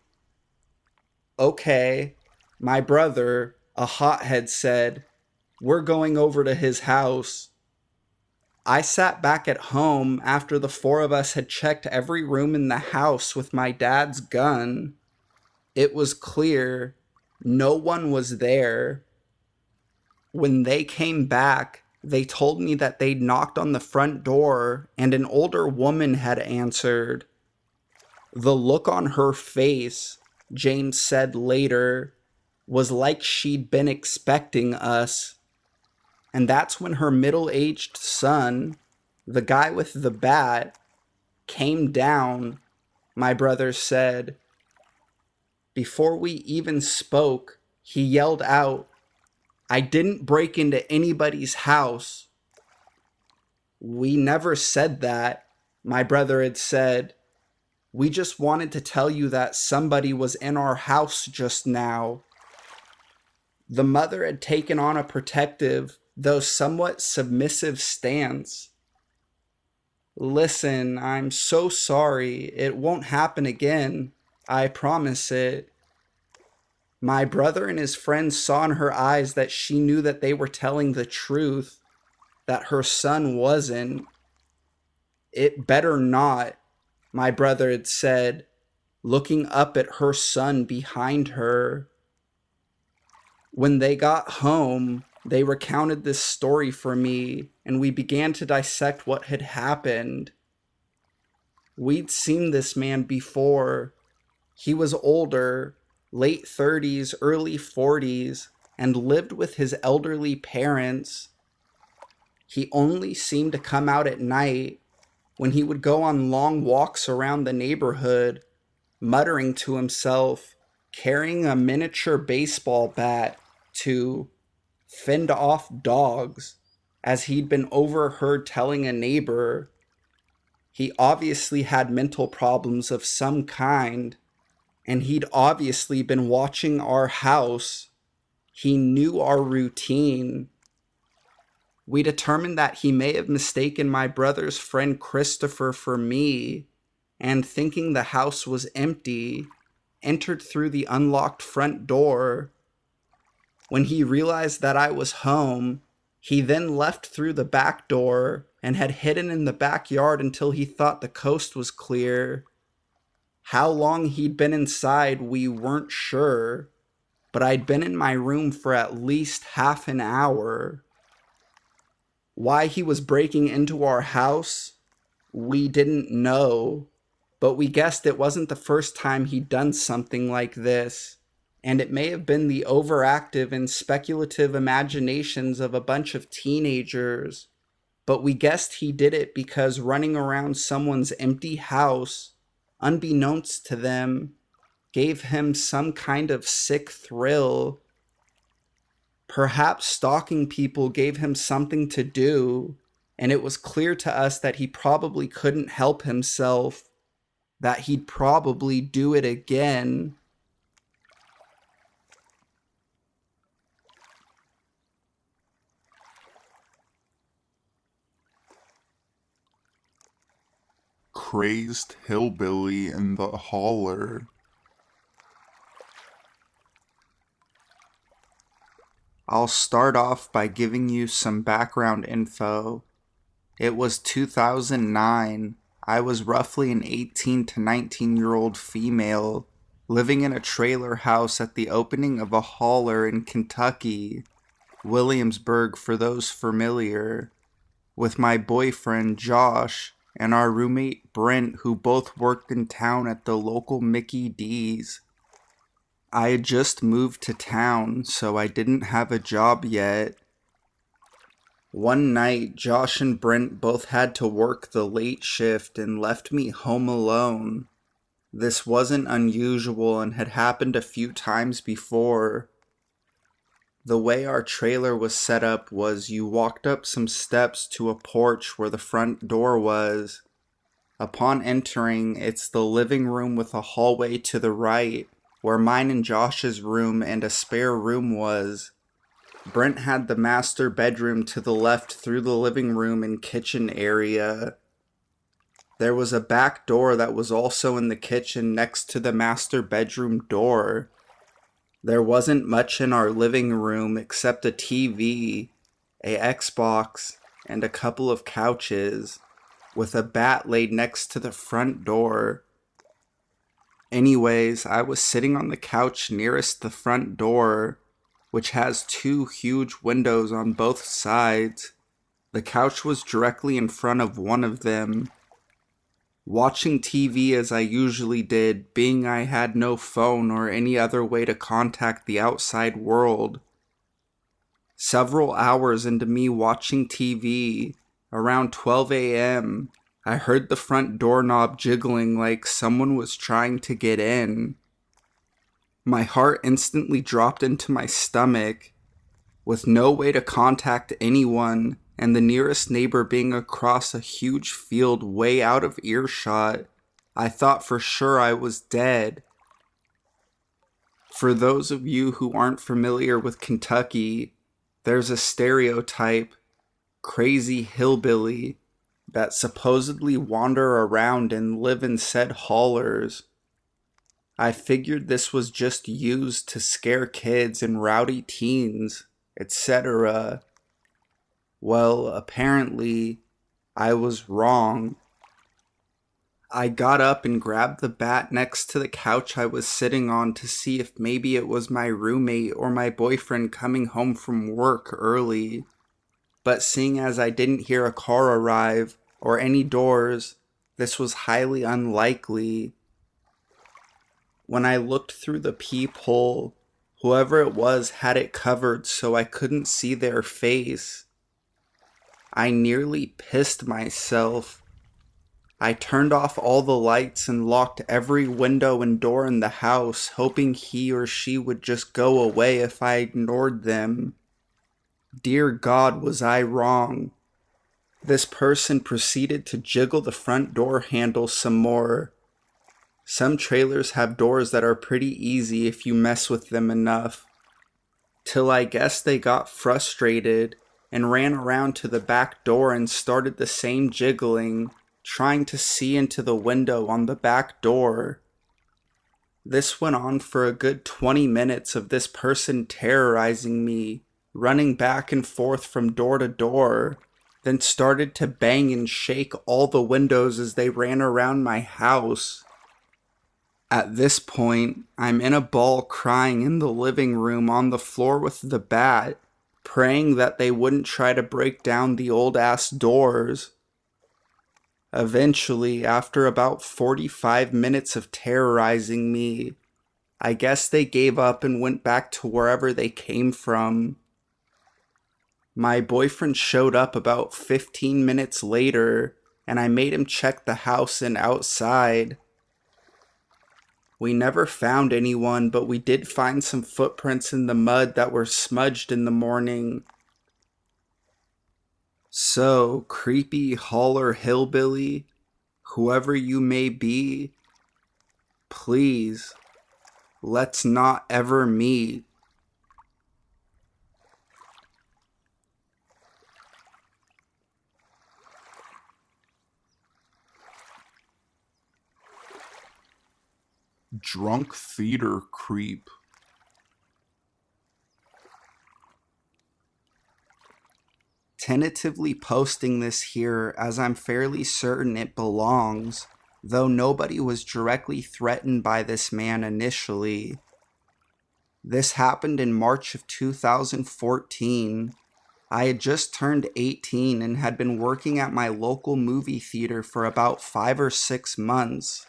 "Okay," my brother, a hothead, said, "we're going over to his house." I sat back at home after the four of us had checked every room in the house with my dad's gun. It was clear no one was there. When they came back, they told me that they'd knocked on the front door and an older woman had answered. The look on her face, James said later, was like she'd been expecting us. And that's when her middle-aged son, the guy with the bat, came down, my brother said. Before we even spoke, he yelled out, "I didn't break into anybody's house." We never said that, my brother had said. We just wanted to tell you that somebody was in our house just now. The mother had taken on a protective, though somewhat submissive stance. "Listen, I'm so sorry. It won't happen again. I promise it." My brother and his friends saw in her eyes that she knew that they were telling the truth, that her son wasn't. "It better not," my brother had said, looking up at her son behind her. When they got home, they recounted this story for me, and we began to dissect what had happened. We'd seen this man before. He was older, late 30s, early 40s, and lived with his elderly parents. He only seemed to come out at night, when he would go on long walks around the neighborhood, muttering to himself, carrying a miniature baseball bat to fend off dogs, as he'd been overheard telling a neighbor. He obviously had mental problems of some kind, and he'd obviously been watching our house. He knew our routine. We determined that he may have mistaken my brother's friend Christopher for me, and thinking the house was empty, entered through the unlocked front door. When he realized that I was home, he then left through the back door and had hidden in the backyard until he thought the coast was clear. How long he'd been inside, we weren't sure, but I'd been in my room for at least half an hour. Why he was breaking into our house, we didn't know, but we guessed it wasn't the first time he'd done something like this, and it may have been the overactive and speculative imaginations of a bunch of teenagers, but we guessed he did it because running around someone's empty house, unbeknownst to them, gave him some kind of sick thrill. Perhaps stalking people gave him something to do, and it was clear to us that he probably couldn't help himself, that he'd probably do it again. Crazed Hillbilly in the Holler. I'll start off by giving you some background info. It was 2009. I was roughly an 18 to 19-year-old female living in a trailer house at the opening of a holler in Kentucky, Williamsburg for those familiar, with my boyfriend Josh and our roommate Brent, who both worked in town at the local Mickey D's. I had just moved to town, so I didn't have a job yet. One night, Josh and Brent both had to work the late shift and left me home alone. This wasn't unusual and had happened a few times before. The way our trailer was set up was you walked up some steps to a porch where the front door was. Upon entering, it's the living room with a hallway to the right, where mine and Josh's room and a spare room was. Brent had the master bedroom to the left through the living room and kitchen area. There was a back door that was also in the kitchen next to the master bedroom door. There wasn't much in our living room except a TV, a Xbox, and a couple of couches, with a bat laid next to the front door. Anyways, I was sitting on the couch nearest the front door, which has two huge windows on both sides. The couch was directly in front of one of them. Watching TV as I usually did, being I had no phone or any other way to contact the outside world. Several hours into me watching TV, around 12 a.m., I heard the front doorknob jiggling like someone was trying to get in. My heart instantly dropped into my stomach. With no way to contact anyone, and the nearest neighbor being across a huge field way out of earshot, I thought for sure I was dead. For those of you who aren't familiar with Kentucky, there's a stereotype, crazy hillbilly, that supposedly wander around and live in said hollers. I figured this was just used to scare kids and rowdy teens, etc. Well, apparently, I was wrong. I got up and grabbed the bat next to the couch I was sitting on to see if maybe it was my roommate or my boyfriend coming home from work early. But seeing as I didn't hear a car arrive or any doors, this was highly unlikely. When I looked through the peephole, whoever it was had it covered so I couldn't see their face. I nearly pissed myself. I turned off all the lights and locked every window and door in the house, hoping he or she would just go away if I ignored them. Dear God, was I wrong. This person proceeded to jiggle the front door handle some more. Some trailers have doors that are pretty easy if you mess with them enough. Till I guess they got frustrated and ran around to the back door and started the same jiggling, trying to see into the window on the back door. This went on for a good 20 minutes of this person terrorizing me, running back and forth from door to door, then started to bang and shake all the windows as they ran around my house. At this point, I'm in a ball crying in the living room on the floor with the bat, praying that they wouldn't try to break down the old-ass doors. Eventually, after about 45 minutes of terrorizing me, I guess they gave up and went back to wherever they came from. My boyfriend showed up about 15 minutes later, and I made him check the house and outside. We never found anyone, but we did find some footprints in the mud that were smudged in the morning. So, creepy holler hillbilly, whoever you may be, please, let's not ever meet. Drunk theater creep. Tentatively posting this here as I'm fairly certain it belongs, though nobody was directly threatened by this man initially. This happened in March of 2014. I had just turned 18 and had been working at my local movie theater for about 5 or 6 months.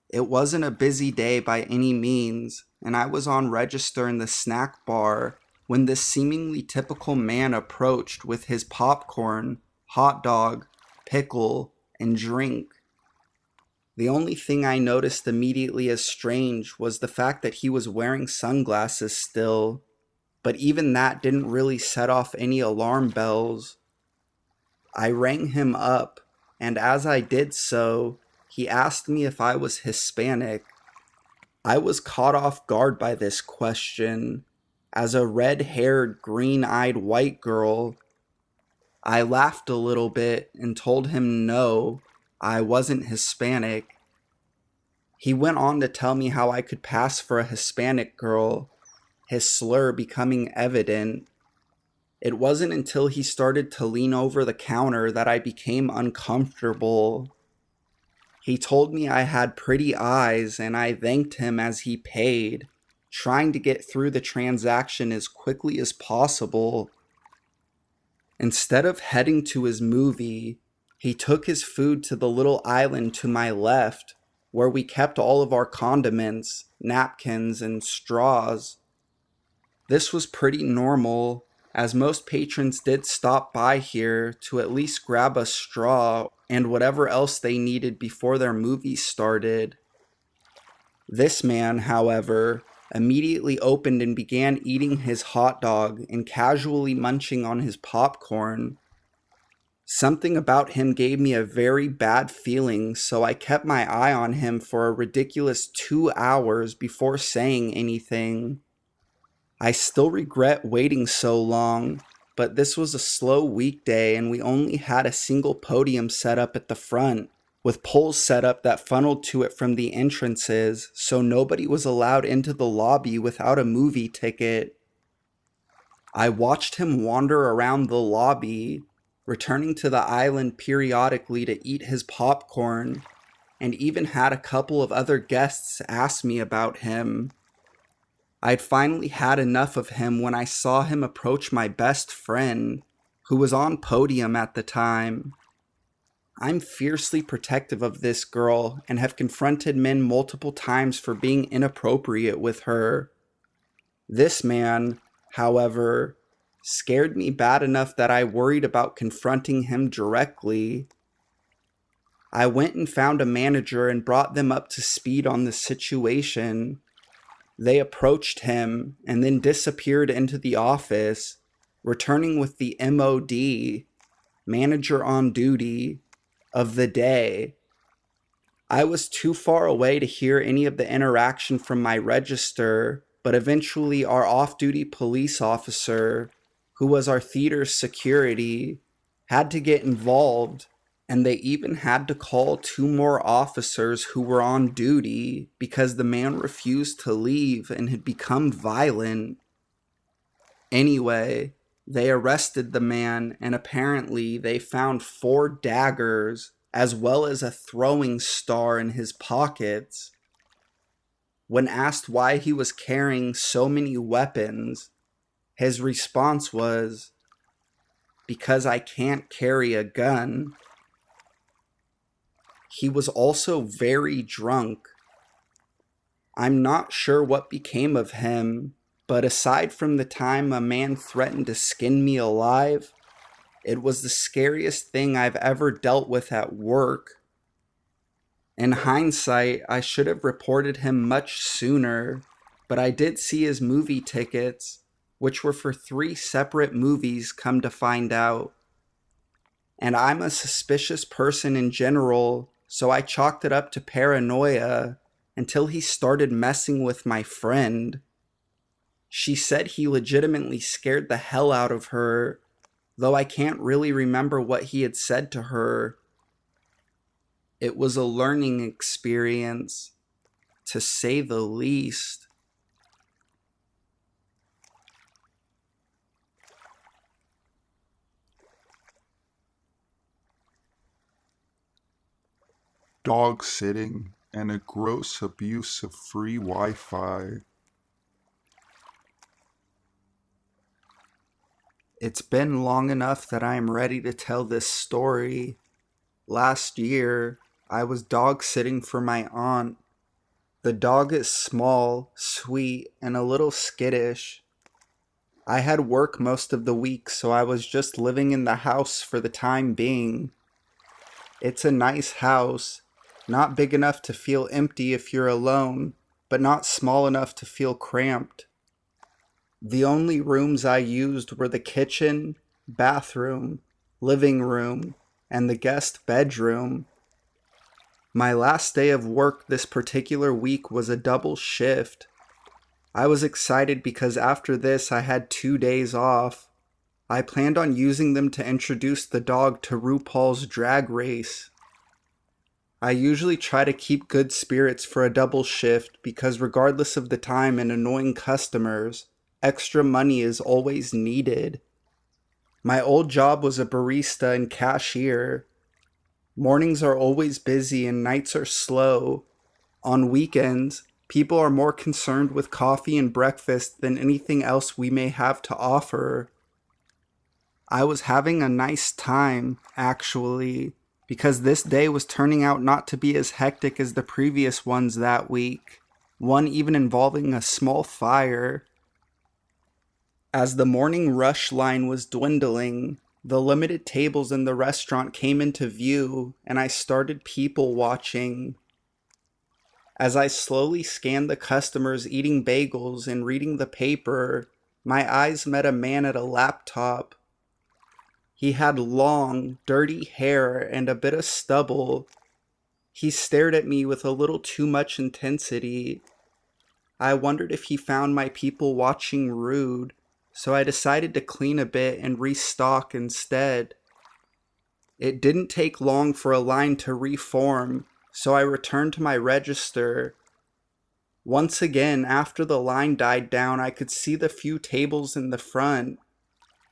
It wasn't a busy day by any means, and I was on register in the snack bar when this seemingly typical man approached with his popcorn, hot dog, pickle, and drink. The only thing I noticed immediately as strange was the fact that he was wearing sunglasses still, but even that didn't really set off any alarm bells. I rang him up, and as I did so, he asked me if I was Hispanic. I was caught off guard by this question. As a red-haired, green-eyed white girl, I laughed a little bit and told him no, I wasn't Hispanic. He went on to tell me how I could pass for a Hispanic girl, his slur becoming evident. It wasn't until he started to lean over the counter that I became uncomfortable. He told me I had pretty eyes, and I thanked him as he paid, trying to get through the transaction as quickly as possible. Instead of heading to his movie, he took his food to the little island to my left, where we kept all of our condiments, napkins, and straws. This was pretty normal, as most patrons did stop by here to at least grab a straw and whatever else they needed before their movie started. This man, however, immediately opened and began eating his hot dog and casually munching on his popcorn. Something about him gave me a very bad feeling, so I kept my eye on him for a ridiculous 2 hours before saying anything. I still regret waiting so long, but this was a slow weekday and we only had a single podium set up at the front, with poles set up that funneled to it from the entrances, so nobody was allowed into the lobby without a movie ticket. I watched him wander around the lobby, returning to the island periodically to eat his popcorn, and even had a couple of other guests ask me about him. I'd finally had enough of him when I saw him approach my best friend, who was on podium at the time. I'm fiercely protective of this girl and have confronted men multiple times for being inappropriate with her. This man, however, scared me bad enough that I worried about confronting him directly. I went and found a manager and brought them up to speed on the situation. They approached him and then disappeared into the office, returning with the MOD, manager on duty, of the day. I was too far away to hear any of the interaction from my register, but eventually our off-duty police officer, who was our theater's security, had to get involved, and they even had to call 2 more officers who were on duty because the man refused to leave and had become violent. Anyway, they arrested the man, and apparently they found 4 daggers as well as a throwing star in his pockets. When asked why he was carrying so many weapons, his response was, "Because I can't carry a gun." He was also very drunk. I'm not sure what became of him, but aside from the time a man threatened to skin me alive, it was the scariest thing I've ever dealt with at work. In hindsight, I should have reported him much sooner, but I did see his movie tickets, which were for 3 separate movies, come to find out. And I'm a suspicious person in general, so I chalked it up to paranoia until he started messing with my friend. She said he legitimately scared the hell out of her, though I can't really remember what he had said to her. It was a learning experience, to say the least. Dog sitting and a gross abuse of free Wi-Fi. It's been long enough that I am ready to tell this story. Last year, I was dog sitting for my aunt. The dog is small, sweet, and a little skittish. I had work most of the week, so I was just living in the house for the time being. It's a nice house, not big enough to feel empty if you're alone, but not small enough to feel cramped. The only rooms I used were the kitchen, bathroom, living room, and the guest bedroom. My last day of work this particular week was a double shift. I was excited because after this I had 2 days off. I planned on using them to introduce the dog to RuPaul's Drag Race. I usually try to keep good spirits for a double shift because regardless of the time and annoying customers, extra money is always needed. My old job was a barista and cashier. Mornings are always busy and nights are slow. On weekends, people are more concerned with coffee and breakfast than anything else we may have to offer. I was having a nice time, actually, because this day was turning out not to be as hectic as the previous ones that week, one even involving a small fire. As the morning rush line was dwindling, the limited tables in the restaurant came into view, and I started people watching. As I slowly scanned the customers eating bagels and reading the paper, my eyes met a man at a laptop. He had long, dirty hair and a bit of stubble. He stared at me with a little too much intensity. I wondered if he found my people watching rude, so I decided to clean a bit and restock instead. It didn't take long for a line to reform, so I returned to my register. Once again, after the line died down, I could see the few tables in the front.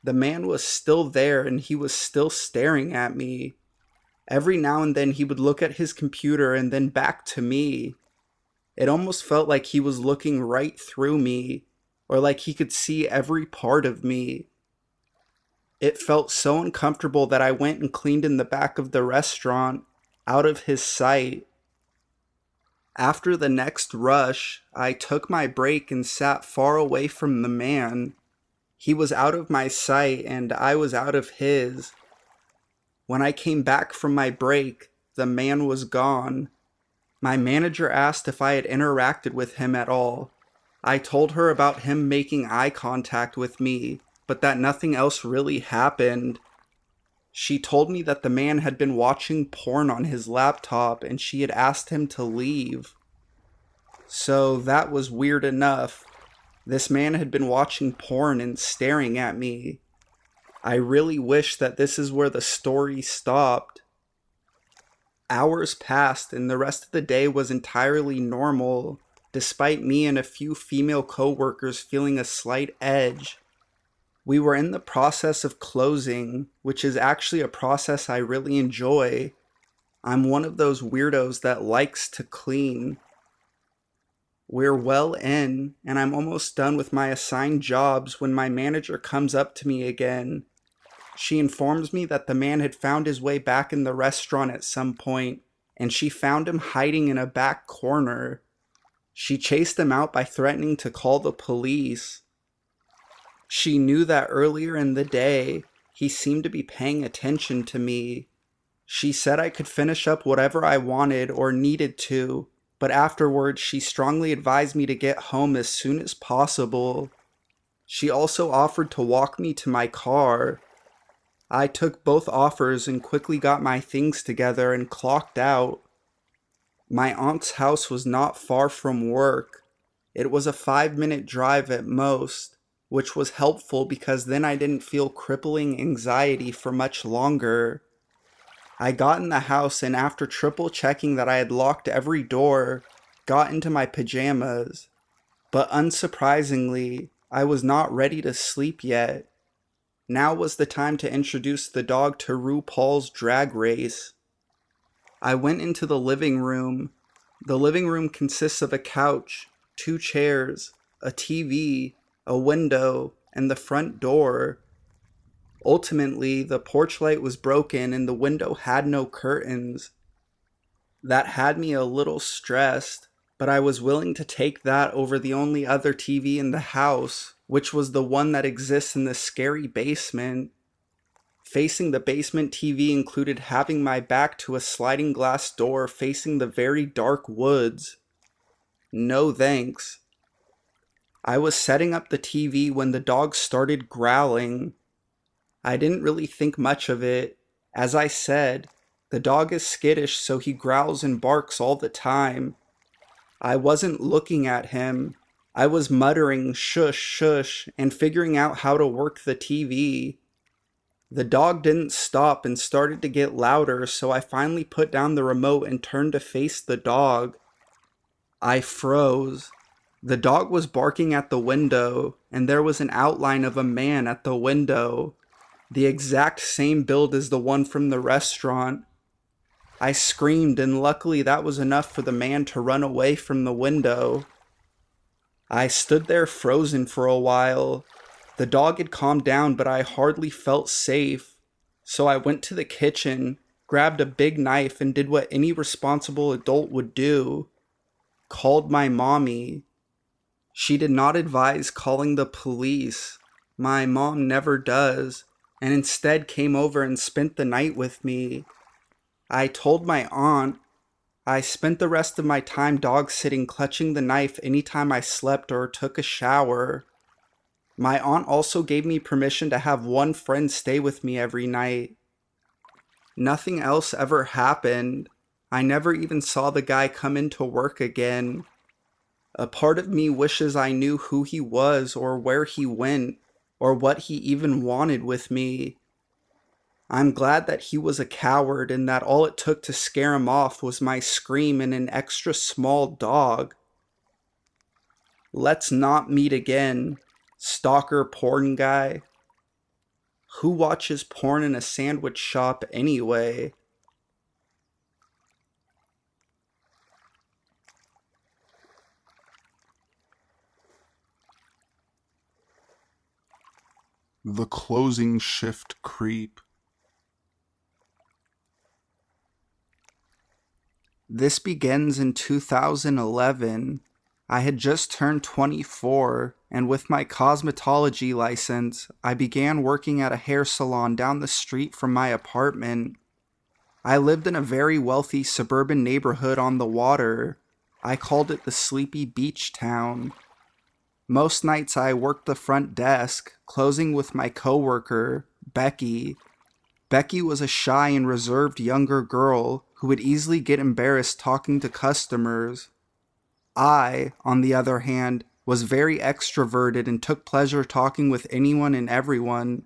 The man was still there and he was still staring at me. Every now and then he would look at his computer and then back to me. It almost felt like he was looking right through me, or like he could see every part of me. It felt so uncomfortable that I went and cleaned in the back of the restaurant, out of his sight. After the next rush, I took my break and sat far away from the man. He was out of my sight and I was out of his. When I came back from my break, the man was gone. My manager asked if I had interacted with him at all. I told her about him making eye contact with me, but that nothing else really happened. She told me that the man had been watching porn on his laptop and she had asked him to leave. So that was weird enough. This man had been watching porn and staring at me. I really wish that this is where the story stopped. Hours passed and the rest of the day was entirely normal, despite me and a few female coworkers feeling a slight edge. We were in the process of closing, which is actually a process I really enjoy. I'm one of those weirdos that likes to clean. We're well in, and I'm almost done with my assigned jobs when my manager comes up to me again. She informs me that the man had found his way back in the restaurant at some point, and she found him hiding in a back corner. She chased him out by threatening to call the police. She knew that earlier in the day, he seemed to be paying attention to me. She said I could finish up whatever I wanted or needed to, but afterwards she strongly advised me to get home as soon as possible. She also offered to walk me to my car. I took both offers and quickly got my things together and clocked out. My aunt's house was not far from work. It was a 5-minute drive at most, which was helpful because then I didn't feel crippling anxiety for much longer. I got in the house and after triple checking that I had locked every door, got into my pajamas. But unsurprisingly, I was not ready to sleep yet. Now was the time to introduce the dog to RuPaul's Drag Race. I went into the living room. The living room consists of a couch, 2 chairs, a TV, a window, and the front door. Ultimately, the porch light was broken and the window had no curtains. That had me a little stressed, but I was willing to take that over the only other TV in the house, which was the one that exists in the scary basement. Facing the basement TV included having my back to a sliding glass door facing the very dark woods. No thanks. I was setting up the TV when the dog started growling. I didn't really think much of it. As I said, the dog is skittish, so he growls and barks all the time. I wasn't looking at him. I was muttering shush shush and figuring out how to work the TV. The dog didn't stop and started to get louder, so I finally put down the remote and turned to face the dog. I froze. The dog was barking at the window, and there was an outline of a man at the window. The exact same build as the one from the restaurant. I screamed, and luckily that was enough for the man to run away from the window. I stood there frozen for a while. The dog had calmed down, but I hardly felt safe. So I went to the kitchen, grabbed a big knife, and did what any responsible adult would do: called my mommy. She did not advise calling the police. My mom never does, and instead came over and spent the night with me. I told my aunt. I spent the rest of my time dog sitting, clutching the knife anytime I slept or took a shower. My aunt also gave me permission to have one friend stay with me every night. Nothing else ever happened. I never even saw the guy come into work again. A part of me wishes I knew who he was or where he went or what he even wanted with me. I'm glad that he was a coward and that all it took to scare him off was my scream and an extra small dog. Let's not meet again, stalker porn guy. Who watches porn in a sandwich shop anyway? The closing shift creep. This begins in 2011. I had just turned 24, and with my cosmetology license, I began working at a hair salon down the street from my apartment. I lived in a very wealthy suburban neighborhood on the water. I called it the sleepy beach town. Most nights I worked the front desk, closing with my coworker, Becky. Becky was a shy and reserved younger girl who would easily get embarrassed talking to customers. I, on the other hand, was very extroverted and took pleasure talking with anyone and everyone.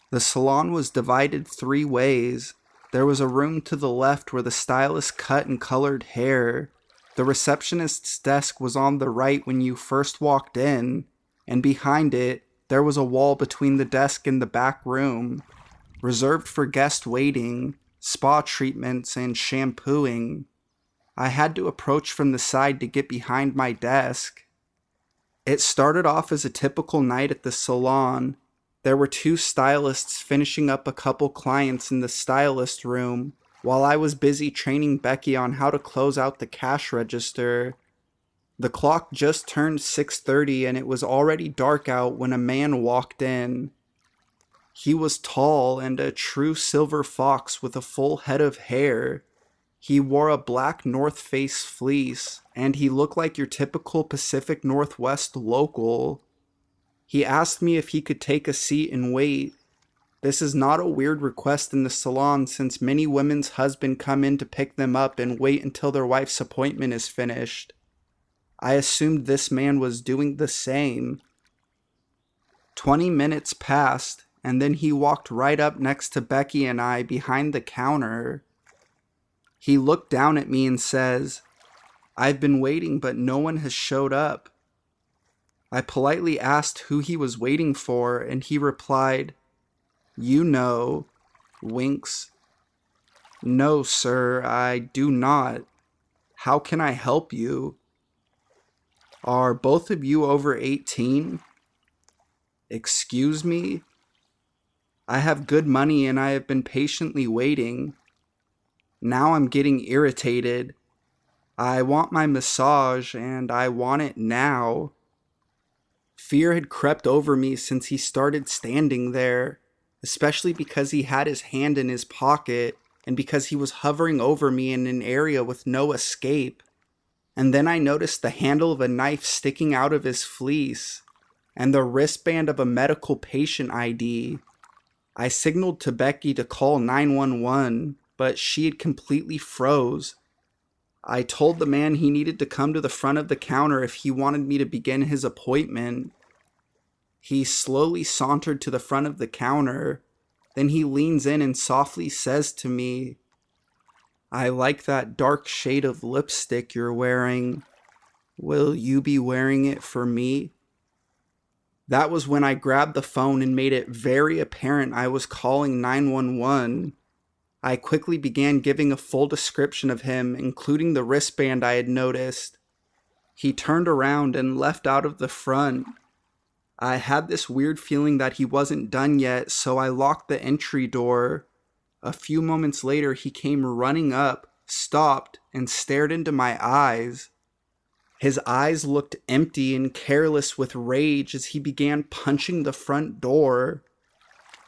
The salon was divided 3 ways. There was a room to the left where the stylist cut and colored hair. The receptionist's desk was on the right when you first walked in, and behind it, there was a wall between the desk and the back room, reserved for guest waiting, spa treatments, and shampooing. I had to approach from the side to get behind my desk. It started off as a typical night at the salon. There were 2 stylists finishing up a couple clients in the stylist room, while I was busy training Becky on how to close out the cash register. The clock just turned 6:30 and it was already dark out when a man walked in. He was tall and a true silver fox with a full head of hair. He wore a black North Face fleece, and he looked like your typical Pacific Northwest local. He asked me if he could take a seat and wait. This is not a weird request in the salon since many women's husbands come in to pick them up and wait until their wife's appointment is finished. I assumed this man was doing the same. 20 minutes passed, and then he walked right up next to Becky and I behind the counter. He looked down at me and says, "I've been waiting, but no one has showed up." I politely asked who he was waiting for, and he replied, "You know," winks. "No, sir, I do not. How can I help you?" "Are both of you over 18? "Excuse me?" "I have good money and I have been patiently waiting. Now I'm getting irritated. I want my massage and I want it now." Fear had crept over me since he started standing there, especially because he had his hand in his pocket and because he was hovering over me in an area with no escape. And then I noticed the handle of a knife sticking out of his fleece and the wristband of a medical patient ID. I signaled to Becky to call 911, but she had completely froze. I told the man he needed to come to the front of the counter if he wanted me to begin his appointment. He slowly sauntered to the front of the counter. Then he leans in and softly says to me, "I like that dark shade of lipstick you're wearing. Will you be wearing it for me?" That was when I grabbed the phone and made it very apparent I was calling 911. I quickly began giving a full description of him, including the wristband I had noticed. He turned around and left out of the front. I had this weird feeling that he wasn't done yet, so I locked the entry door. A few moments later, he came running up, stopped, and stared into my eyes. His eyes looked empty and careless with rage as he began punching the front door.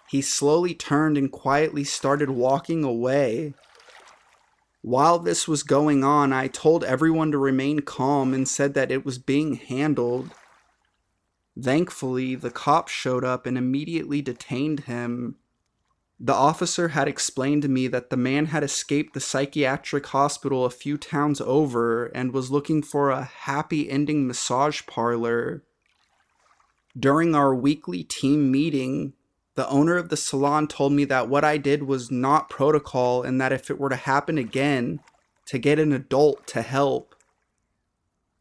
He slowly turned and quietly started walking away. While this was going on, I told everyone to remain calm and said that it was being handled. Thankfully, the cops showed up and immediately detained him. The officer had explained to me that the man had escaped the psychiatric hospital a few towns over and was looking for a happy ending massage parlor. During our weekly team meeting, the owner of the salon told me that what I did was not protocol and that if it were to happen again, to get an adult to help.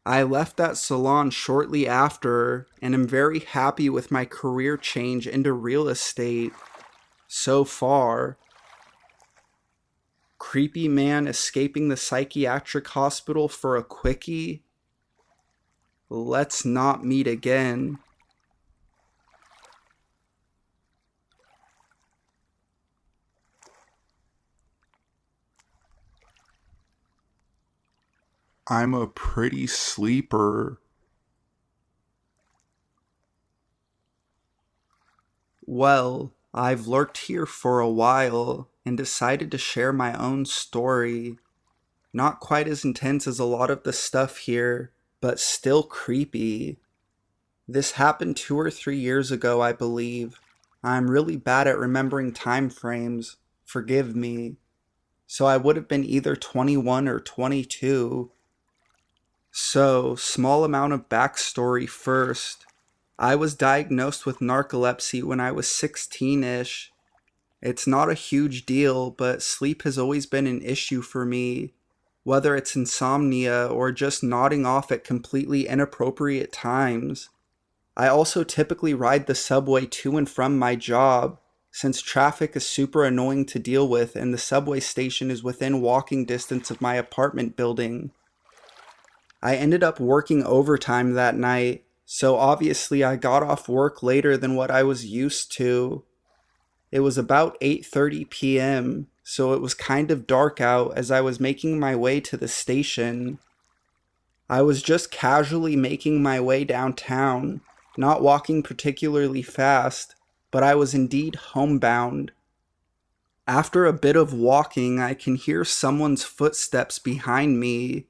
I left that salon shortly after and am very happy with my career change into real estate. So far. Creepy man escaping the psychiatric hospital for a quickie? Let's not meet again. I'm a pretty sleeper. Well, I've lurked here for a while and decided to share my own story. Not quite as intense as a lot of the stuff here, but still creepy. This happened 2 or 3 years ago, I believe. I'm really bad at remembering time frames. Forgive me. So I would have been either 21 or 22. So, small amount of backstory first. I was diagnosed with narcolepsy when I was 16-ish. It's not a huge deal, but sleep has always been an issue for me, whether it's insomnia or just nodding off at completely inappropriate times. I also typically ride the subway to and from my job, since traffic is super annoying to deal with and the subway station is within walking distance of my apartment building. I ended up working overtime that night, so obviously I got off work later than what I was used to. It was about 8:30 p.m., so it was kind of dark out as I was making my way to the station. I was just casually making my way downtown, not walking particularly fast, but I was indeed homebound. After a bit of walking, I can hear someone's footsteps behind me.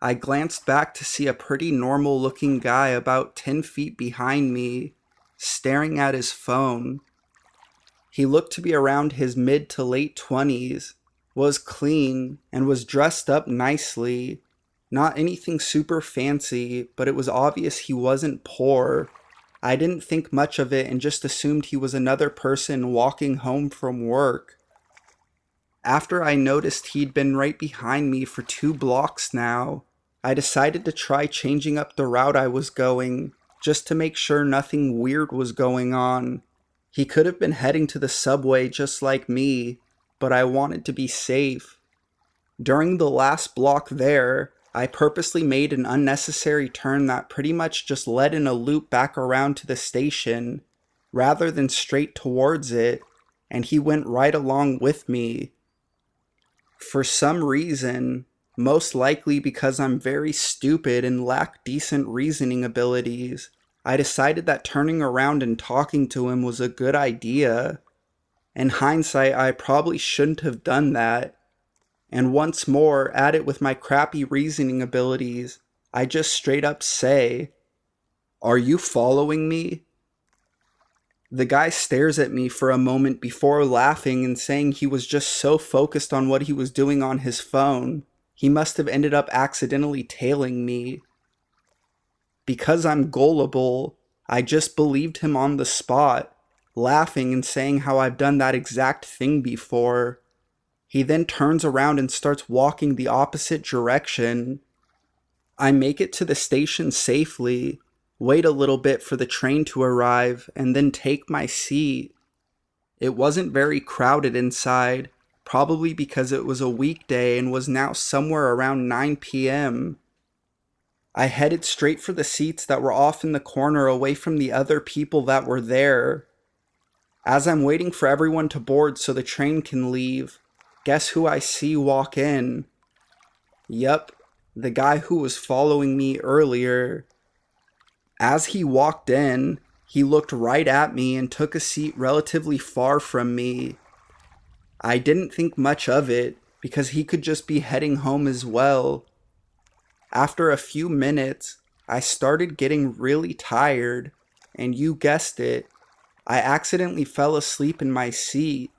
I glanced back to see a pretty normal-looking guy about 10 feet behind me, staring at his phone. He looked to be around his mid to late 20s, was clean, and was dressed up nicely. Not anything super fancy, but it was obvious he wasn't poor. I didn't think much of it and just assumed he was another person walking home from work. After I noticed he'd been right behind me for 2 blocks now, I decided to try changing up the route I was going, just to make sure nothing weird was going on. He could have been heading to the subway just like me, but I wanted to be safe. During the last block there, I purposely made an unnecessary turn that pretty much just led in a loop back around to the station, rather than straight towards it, and he went right along with me. For some reason, most likely because I'm very stupid and lack decent reasoning abilities, I decided that turning around and talking to him was a good idea. In hindsight, I probably shouldn't have done that. And once more, at it with my crappy reasoning abilities, I just straight up say, "Are you following me?" The guy stares at me for a moment before laughing and saying he was just so focused on what he was doing on his phone, he must have ended up accidentally tailing me. Because I'm gullible, I just believed him on the spot, laughing and saying how I've done that exact thing before. He then turns around and starts walking the opposite direction. I make it to the station safely, wait a little bit for the train to arrive, and then take my seat. It wasn't very crowded inside, probably because it was a weekday and was now somewhere around 9 p.m. I headed straight for the seats that were off in the corner away from the other people that were there. As I'm waiting for everyone to board so the train can leave, guess who I see walk in? Yup, the guy who was following me earlier. As he walked in, he looked right at me and took a seat relatively far from me. I didn't think much of it because he could just be heading home as well. After a few minutes, I started getting really tired, and you guessed it, I accidentally fell asleep in my seat.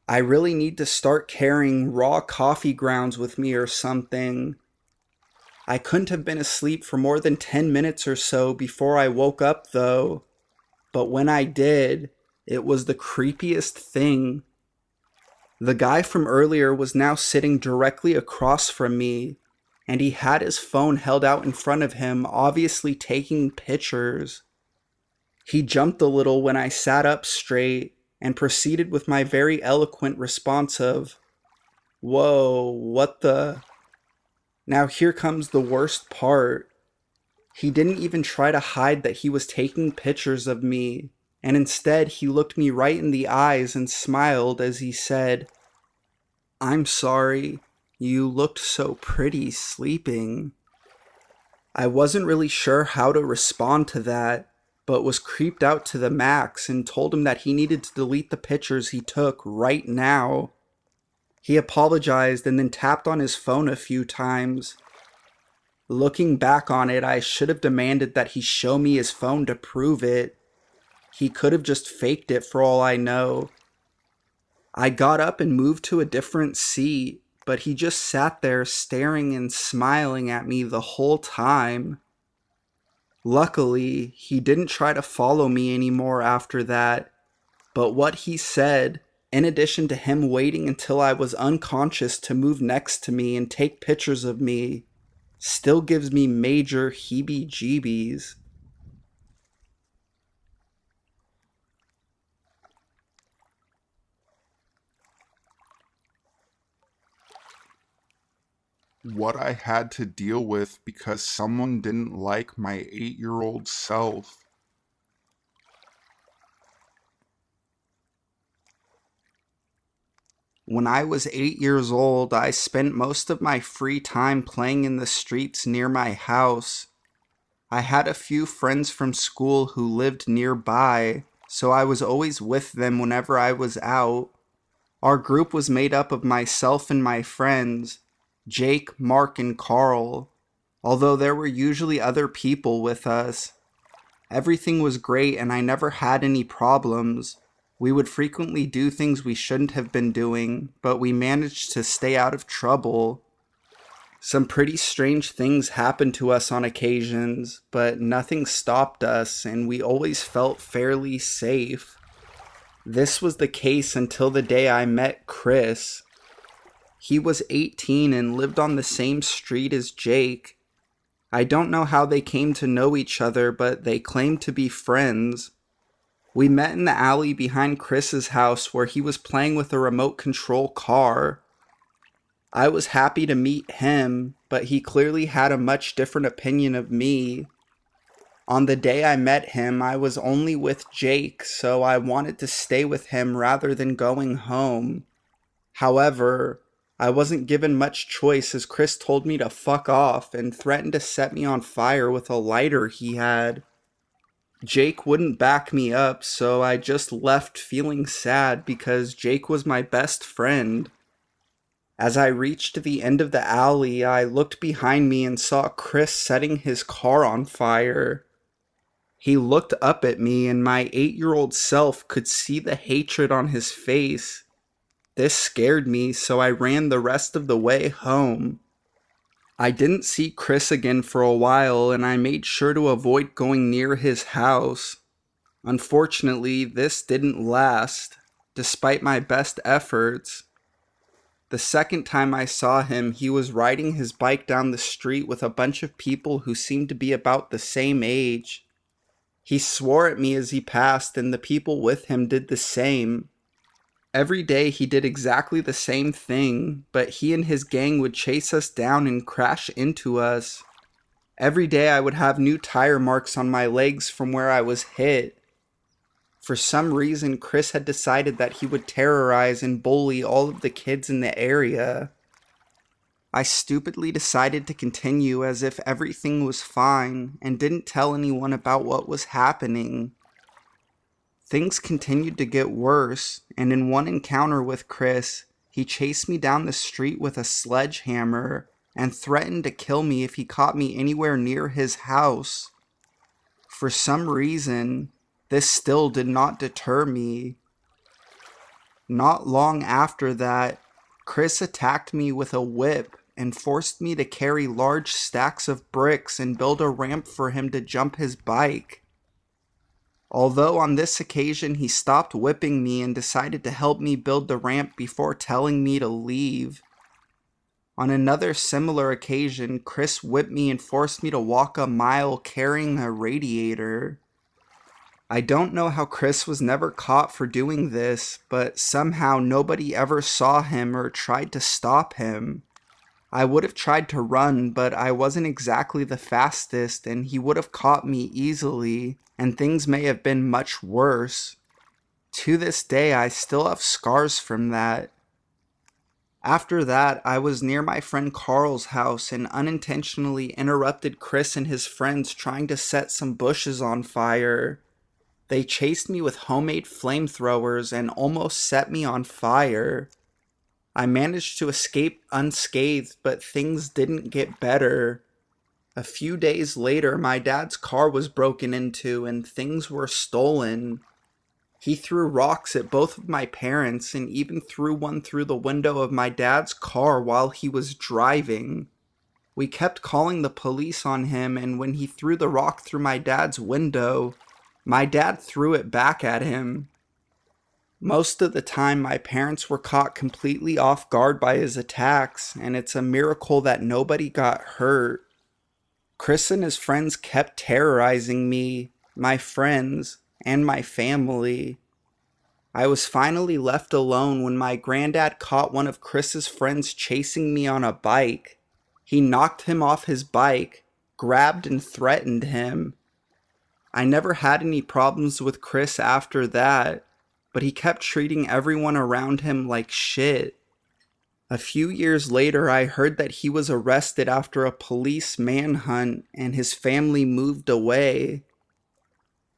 I really need to start carrying raw coffee grounds with me or something. I couldn't have been asleep for more than 10 minutes or so before I woke up though. But when I did, it was the creepiest thing. The guy from earlier was now sitting directly across from me, and he had his phone held out in front of him, obviously taking pictures. He jumped a little when I sat up straight and proceeded with my very eloquent response of, "Whoa, what the?" Now here comes the worst part. He didn't even try to hide that he was taking pictures of me, and instead he looked me right in the eyes and smiled as he said, "I'm sorry, you looked so pretty sleeping." I wasn't really sure how to respond to that, but was creeped out to the max and told him that he needed to delete the pictures he took right now. He apologized and then tapped on his phone a few times. Looking back on it, I should have demanded that he show me his phone to prove it. He could have just faked it for all I know. I got up and moved to a different seat, but he just sat there staring and smiling at me the whole time. Luckily, he didn't try to follow me anymore after that, but what he said, in addition to him waiting until I was unconscious to move next to me and take pictures of me, still gives me major heebie-jeebies. What I had to deal with because someone didn't like my 8-year-old self. When I was 8 years old, I spent most of my free time playing in the streets near my house. I had a few friends from school who lived nearby, so I was always with them whenever I was out. Our group was made up of myself and my friends, Jake, Mark, and Carl, although there were usually other people with us. Everything was great and I never had any problems. We would frequently do things we shouldn't have been doing, but we managed to stay out of trouble. Some pretty strange things happened to us on occasions, but nothing stopped us and we always felt fairly safe. This was the case until the day I met Chris. He was 18 and lived on the same street as Jake. I don't know how they came to know each other, but they claimed to be friends. We met in the alley behind Chris's house where he was playing with a remote control car. I was happy to meet him, but he clearly had a much different opinion of me. On the day I met him, I was only with Jake, so I wanted to stay with him rather than going home. However, I wasn't given much choice as Chris told me to fuck off and threatened to set me on fire with a lighter he had. Jake wouldn't back me up, so I just left feeling sad because Jake was my best friend. As I reached the end of the alley, I looked behind me and saw Chris setting his car on fire. He looked up at me and my 8-year-old self could see the hatred on his face. This scared me, so I ran the rest of the way home. I didn't see Chris again for a while and I made sure to avoid going near his house. Unfortunately, this didn't last, despite my best efforts. The second time I saw him, he was riding his bike down the street with a bunch of people who seemed to be about the same age. He swore at me as he passed and the people with him did the same. Every day he did exactly the same thing, but he and his gang would chase us down and crash into us. Every day I would have new tire marks on my legs from where I was hit. For some reason, Chris had decided that he would terrorize and bully all of the kids in the area. I stupidly decided to continue as if everything was fine and didn't tell anyone about what was happening. Things continued to get worse, and in one encounter with Chris, he chased me down the street with a sledgehammer and threatened to kill me if he caught me anywhere near his house. For some reason, this still did not deter me. Not long after that, Chris attacked me with a whip and forced me to carry large stacks of bricks and build a ramp for him to jump his bike. Although on this occasion he stopped whipping me and decided to help me build the ramp before telling me to leave. On another similar occasion, Chris whipped me and forced me to walk a mile carrying a radiator. I don't know how Chris was never caught for doing this, but somehow nobody ever saw him or tried to stop him. I would have tried to run, but I wasn't exactly the fastest and he would have caught me easily, and things may have been much worse. To this day, I still have scars from that. After that, I was near my friend Carl's house and unintentionally interrupted Chris and his friends trying to set some bushes on fire. They chased me with homemade flamethrowers and almost set me on fire. I managed to escape unscathed, but things didn't get better. A few days later, my dad's car was broken into and things were stolen. He threw rocks at both of my parents and even threw one through the window of my dad's car while he was driving. We kept calling the police on him, and when he threw the rock through my dad's window, my dad threw it back at him. Most of the time, my parents were caught completely off guard by his attacks, and it's a miracle that nobody got hurt. Chris and his friends kept terrorizing me, my friends, and my family. I was finally left alone when my granddad caught one of Chris's friends chasing me on a bike. He knocked him off his bike, grabbed and threatened him. I never had any problems with Chris after that, but he kept treating everyone around him like shit. A few years later, I heard that he was arrested after a police manhunt and his family moved away.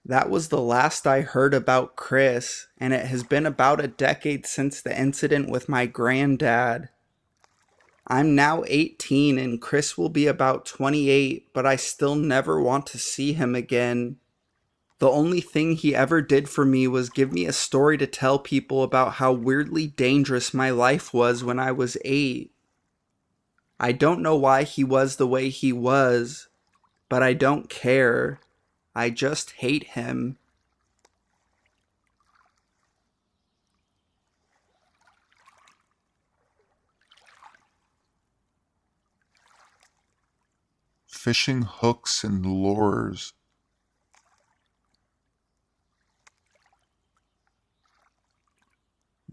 That was the last I heard about Chris, and it has been about a decade since the incident with my granddad. I'm now 18 and Chris will be about 28, but I still never want to see him again. The only thing he ever did for me was give me a story to tell people about how weirdly dangerous my life was when I was 8. I don't know why he was the way he was, but I don't care. I just hate him. Fishing hooks and lures.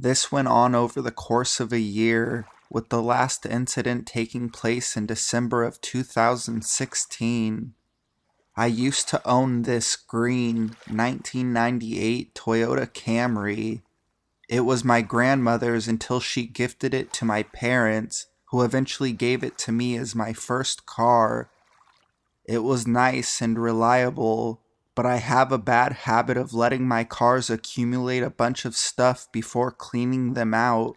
This went on over the course of a year, with the last incident taking place in December of 2016. I used to own this green 1998 Toyota Camry. It was my grandmother's until she gifted it to my parents, who eventually gave it to me as my first car. It was nice and reliable, but I have a bad habit of letting my cars accumulate a bunch of stuff before cleaning them out.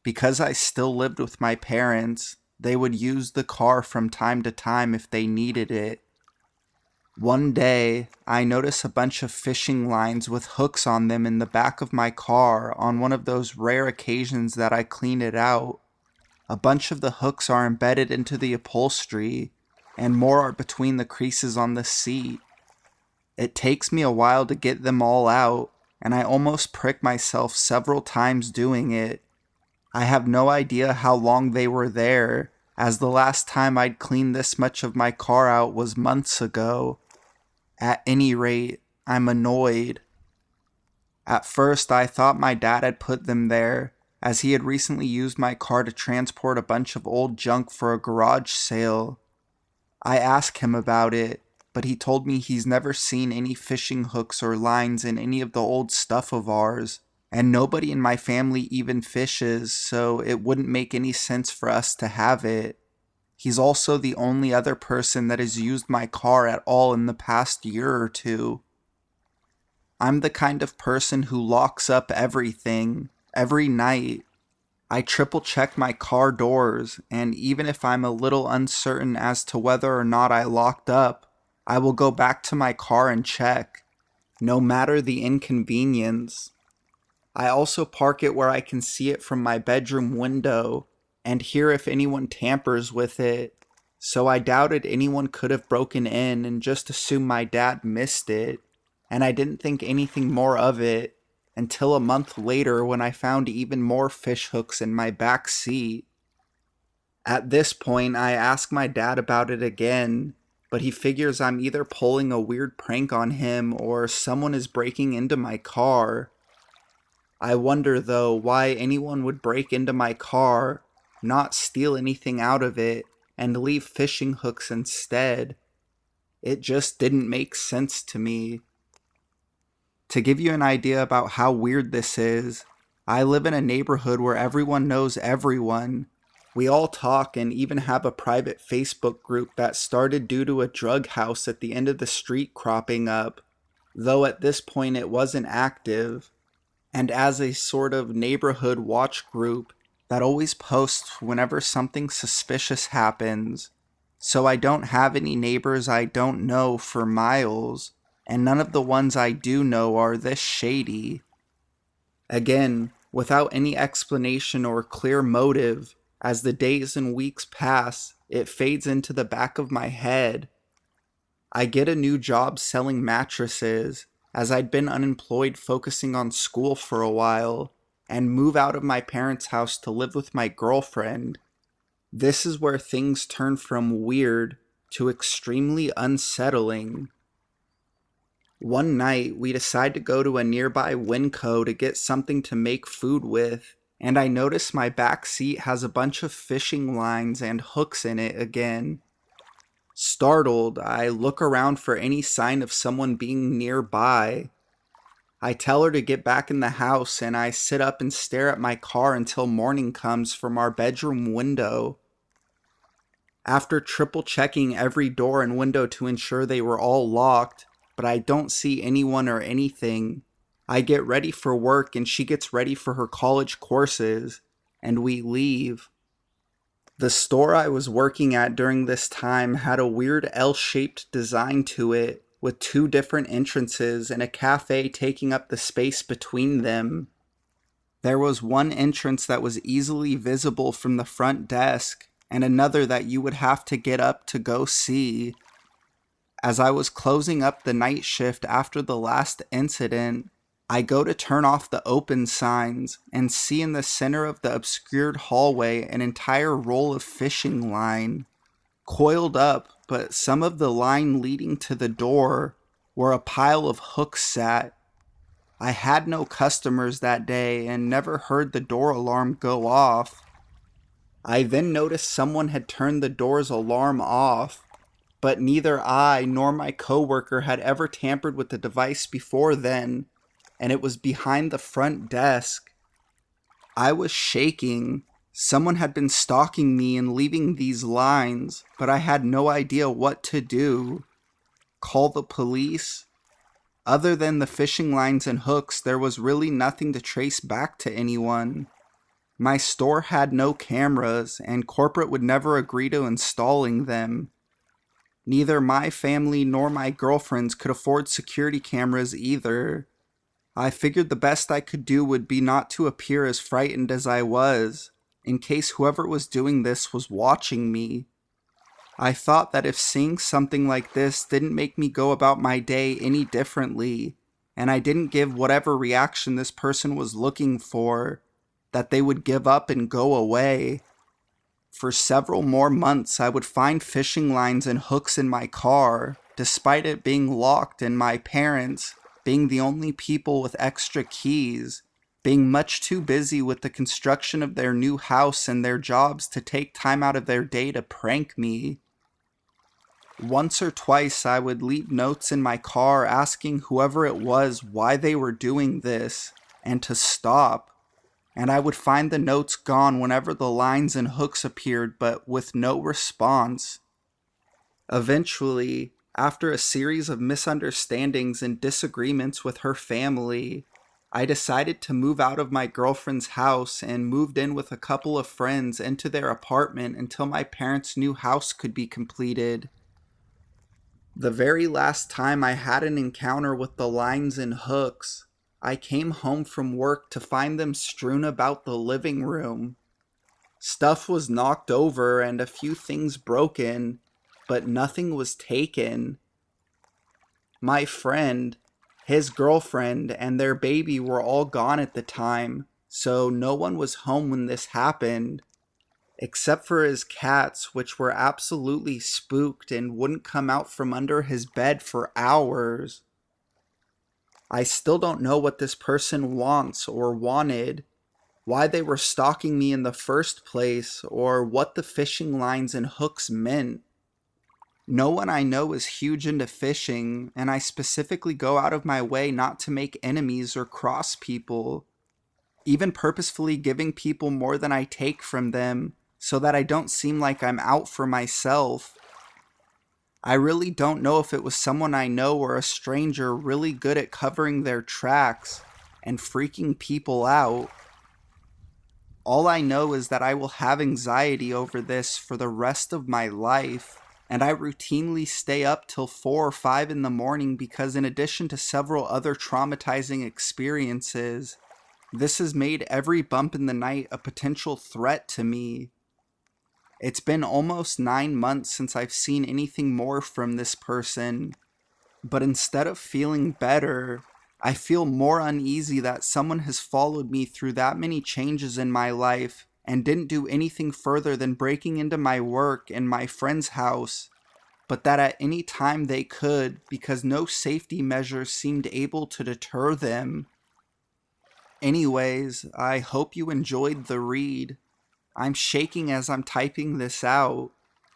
Because I still lived with my parents, they would use the car from time to time if they needed it. One day, I noticed a bunch of fishing lines with hooks on them in the back of my car on one of those rare occasions that I clean it out. A bunch of the hooks are embedded into the upholstery, and more are between the creases on the seat. It takes me a while to get them all out, and I almost prick myself several times doing it. I have no idea how long they were there, as the last time I'd cleaned this much of my car out was months ago. At any rate, I'm annoyed. At first, I thought my dad had put them there, as he had recently used my car to transport a bunch of old junk for a garage sale. I asked him about it, but he told me he's never seen any fishing hooks or lines in any of the old stuff of ours, and nobody in my family even fishes, so it wouldn't make any sense for us to have it. He's also the only other person that has used my car at all in the past year or two. I'm the kind of person who locks up everything, every night. I triple check my car doors, and even if I'm a little uncertain as to whether or not I locked up, I will go back to my car and check, no matter the inconvenience. I also park it where I can see it from my bedroom window and hear if anyone tampers with it, so I doubted anyone could have broken in and just assumed my dad missed it, and I didn't think anything more of it until a month later when I found even more fish hooks in my back seat. At this point, I ask my dad about it again, but he figures I'm either pulling a weird prank on him or someone is breaking into my car. I wonder, though, why anyone would break into my car, not steal anything out of it, and leave fishing hooks instead. It just didn't make sense to me. To give you an idea about how weird this is, I live in a neighborhood where everyone knows everyone. We all talk and even have a private Facebook group that started due to a drug house at the end of the street cropping up, though at this point it wasn't active, and as a sort of neighborhood watch group that always posts whenever something suspicious happens. So I don't have any neighbors I don't know for miles, and none of the ones I do know are this shady. Again, without any explanation or clear motive, as the days and weeks pass, it fades into the back of my head. I get a new job selling mattresses, as I'd been unemployed focusing on school for a while, and move out of my parents' house to live with my girlfriend. This is where things turn from weird to extremely unsettling. One night, we decide to go to a nearby Winco to get something to make food with, and I notice my back seat has a bunch of fishing lines and hooks in it again. Startled, I look around for any sign of someone being nearby. I tell her to get back in the house, and I sit up and stare at my car until morning comes from our bedroom window. After triple checking every door and window to ensure they were all locked, but I don't see anyone or anything, I get ready for work and she gets ready for her college courses, and we leave. The store I was working at during this time had a weird L-shaped design to it, with two different entrances and a cafe taking up the space between them. There was one entrance that was easily visible from the front desk, and another that you would have to get up to go see. As I was closing up the night shift after the last incident, I go to turn off the open signs and see in the center of the obscured hallway an entire roll of fishing line, coiled up, but some of the line leading to the door where a pile of hooks sat. I had no customers that day and never heard the door alarm go off. I then noticed someone had turned the door's alarm off, but neither I nor my coworker had ever tampered with the device before then, and it was behind the front desk. I was shaking. Someone had been stalking me and leaving these lines, but I had no idea what to do. Call the police? Other than the fishing lines and hooks, there was really nothing to trace back to anyone. My store had no cameras, and corporate would never agree to installing them. Neither my family nor my girlfriend's could afford security cameras either. I figured the best I could do would be not to appear as frightened as I was, in case whoever was doing this was watching me. I thought that if seeing something like this didn't make me go about my day any differently, and I didn't give whatever reaction this person was looking for, that they would give up and go away. For several more months, I would find fishing lines and hooks in my car, despite it being locked and my parents, being the only people with extra keys, being much too busy with the construction of their new house and their jobs to take time out of their day to prank me. Once or twice I would leave notes in my car asking whoever it was why they were doing this and to stop, and I would find the notes gone whenever the lines and hooks appeared, but with no response. Eventually, after a series of misunderstandings and disagreements with her family, I decided to move out of my girlfriend's house and moved in with a couple of friends into their apartment until my parents' new house could be completed. The very last time I had an encounter with the lines and hooks, I came home from work to find them strewn about the living room. Stuff was knocked over and a few things broken, but nothing was taken. My friend, his girlfriend, and their baby were all gone at the time, so no one was home when this happened, except for his cats, which were absolutely spooked and wouldn't come out from under his bed for hours. I still don't know what this person wants or wanted, why they were stalking me in the first place, or what the fishing lines and hooks meant. No one I know is huge into fishing, and I specifically go out of my way not to make enemies or cross people, even purposefully giving people more than I take from them so that I don't seem like I'm out for myself. I really don't know if it was someone I know or a stranger really good at covering their tracks and freaking people out. All I know is that I will have anxiety over this for the rest of my life, and I routinely stay up till 4 or 5 in the morning because, in addition to several other traumatizing experiences, this has made every bump in the night a potential threat to me. It's been almost 9 months since I've seen anything more from this person, but instead of feeling better, I feel more uneasy that someone has followed me through that many changes in my life and didn't do anything further than breaking into my work and my friend's house, but that at any time they could because no safety measures seemed able to deter them. Anyways, I hope you enjoyed the read. I'm shaking as I'm typing this out.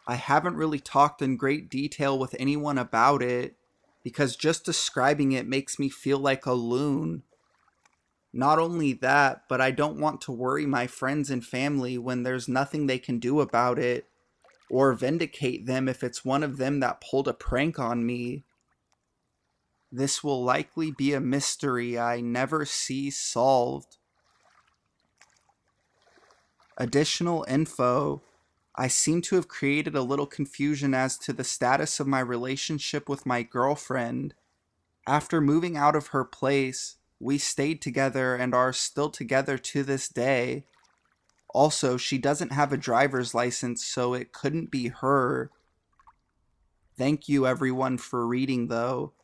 I haven't really talked in great detail with anyone about it, because just describing it makes me feel like a loon. Not only that, but I don't want to worry my friends and family when there's nothing they can do about it, or vindicate them if it's one of them that pulled a prank on me. This will likely be a mystery I never see solved. Additional info. I seem to have created a little confusion as to the status of my relationship with my girlfriend. After moving out of her place, we stayed together and are still together to this day. Also, she doesn't have a driver's license, so it couldn't be her. Thank you everyone for reading though.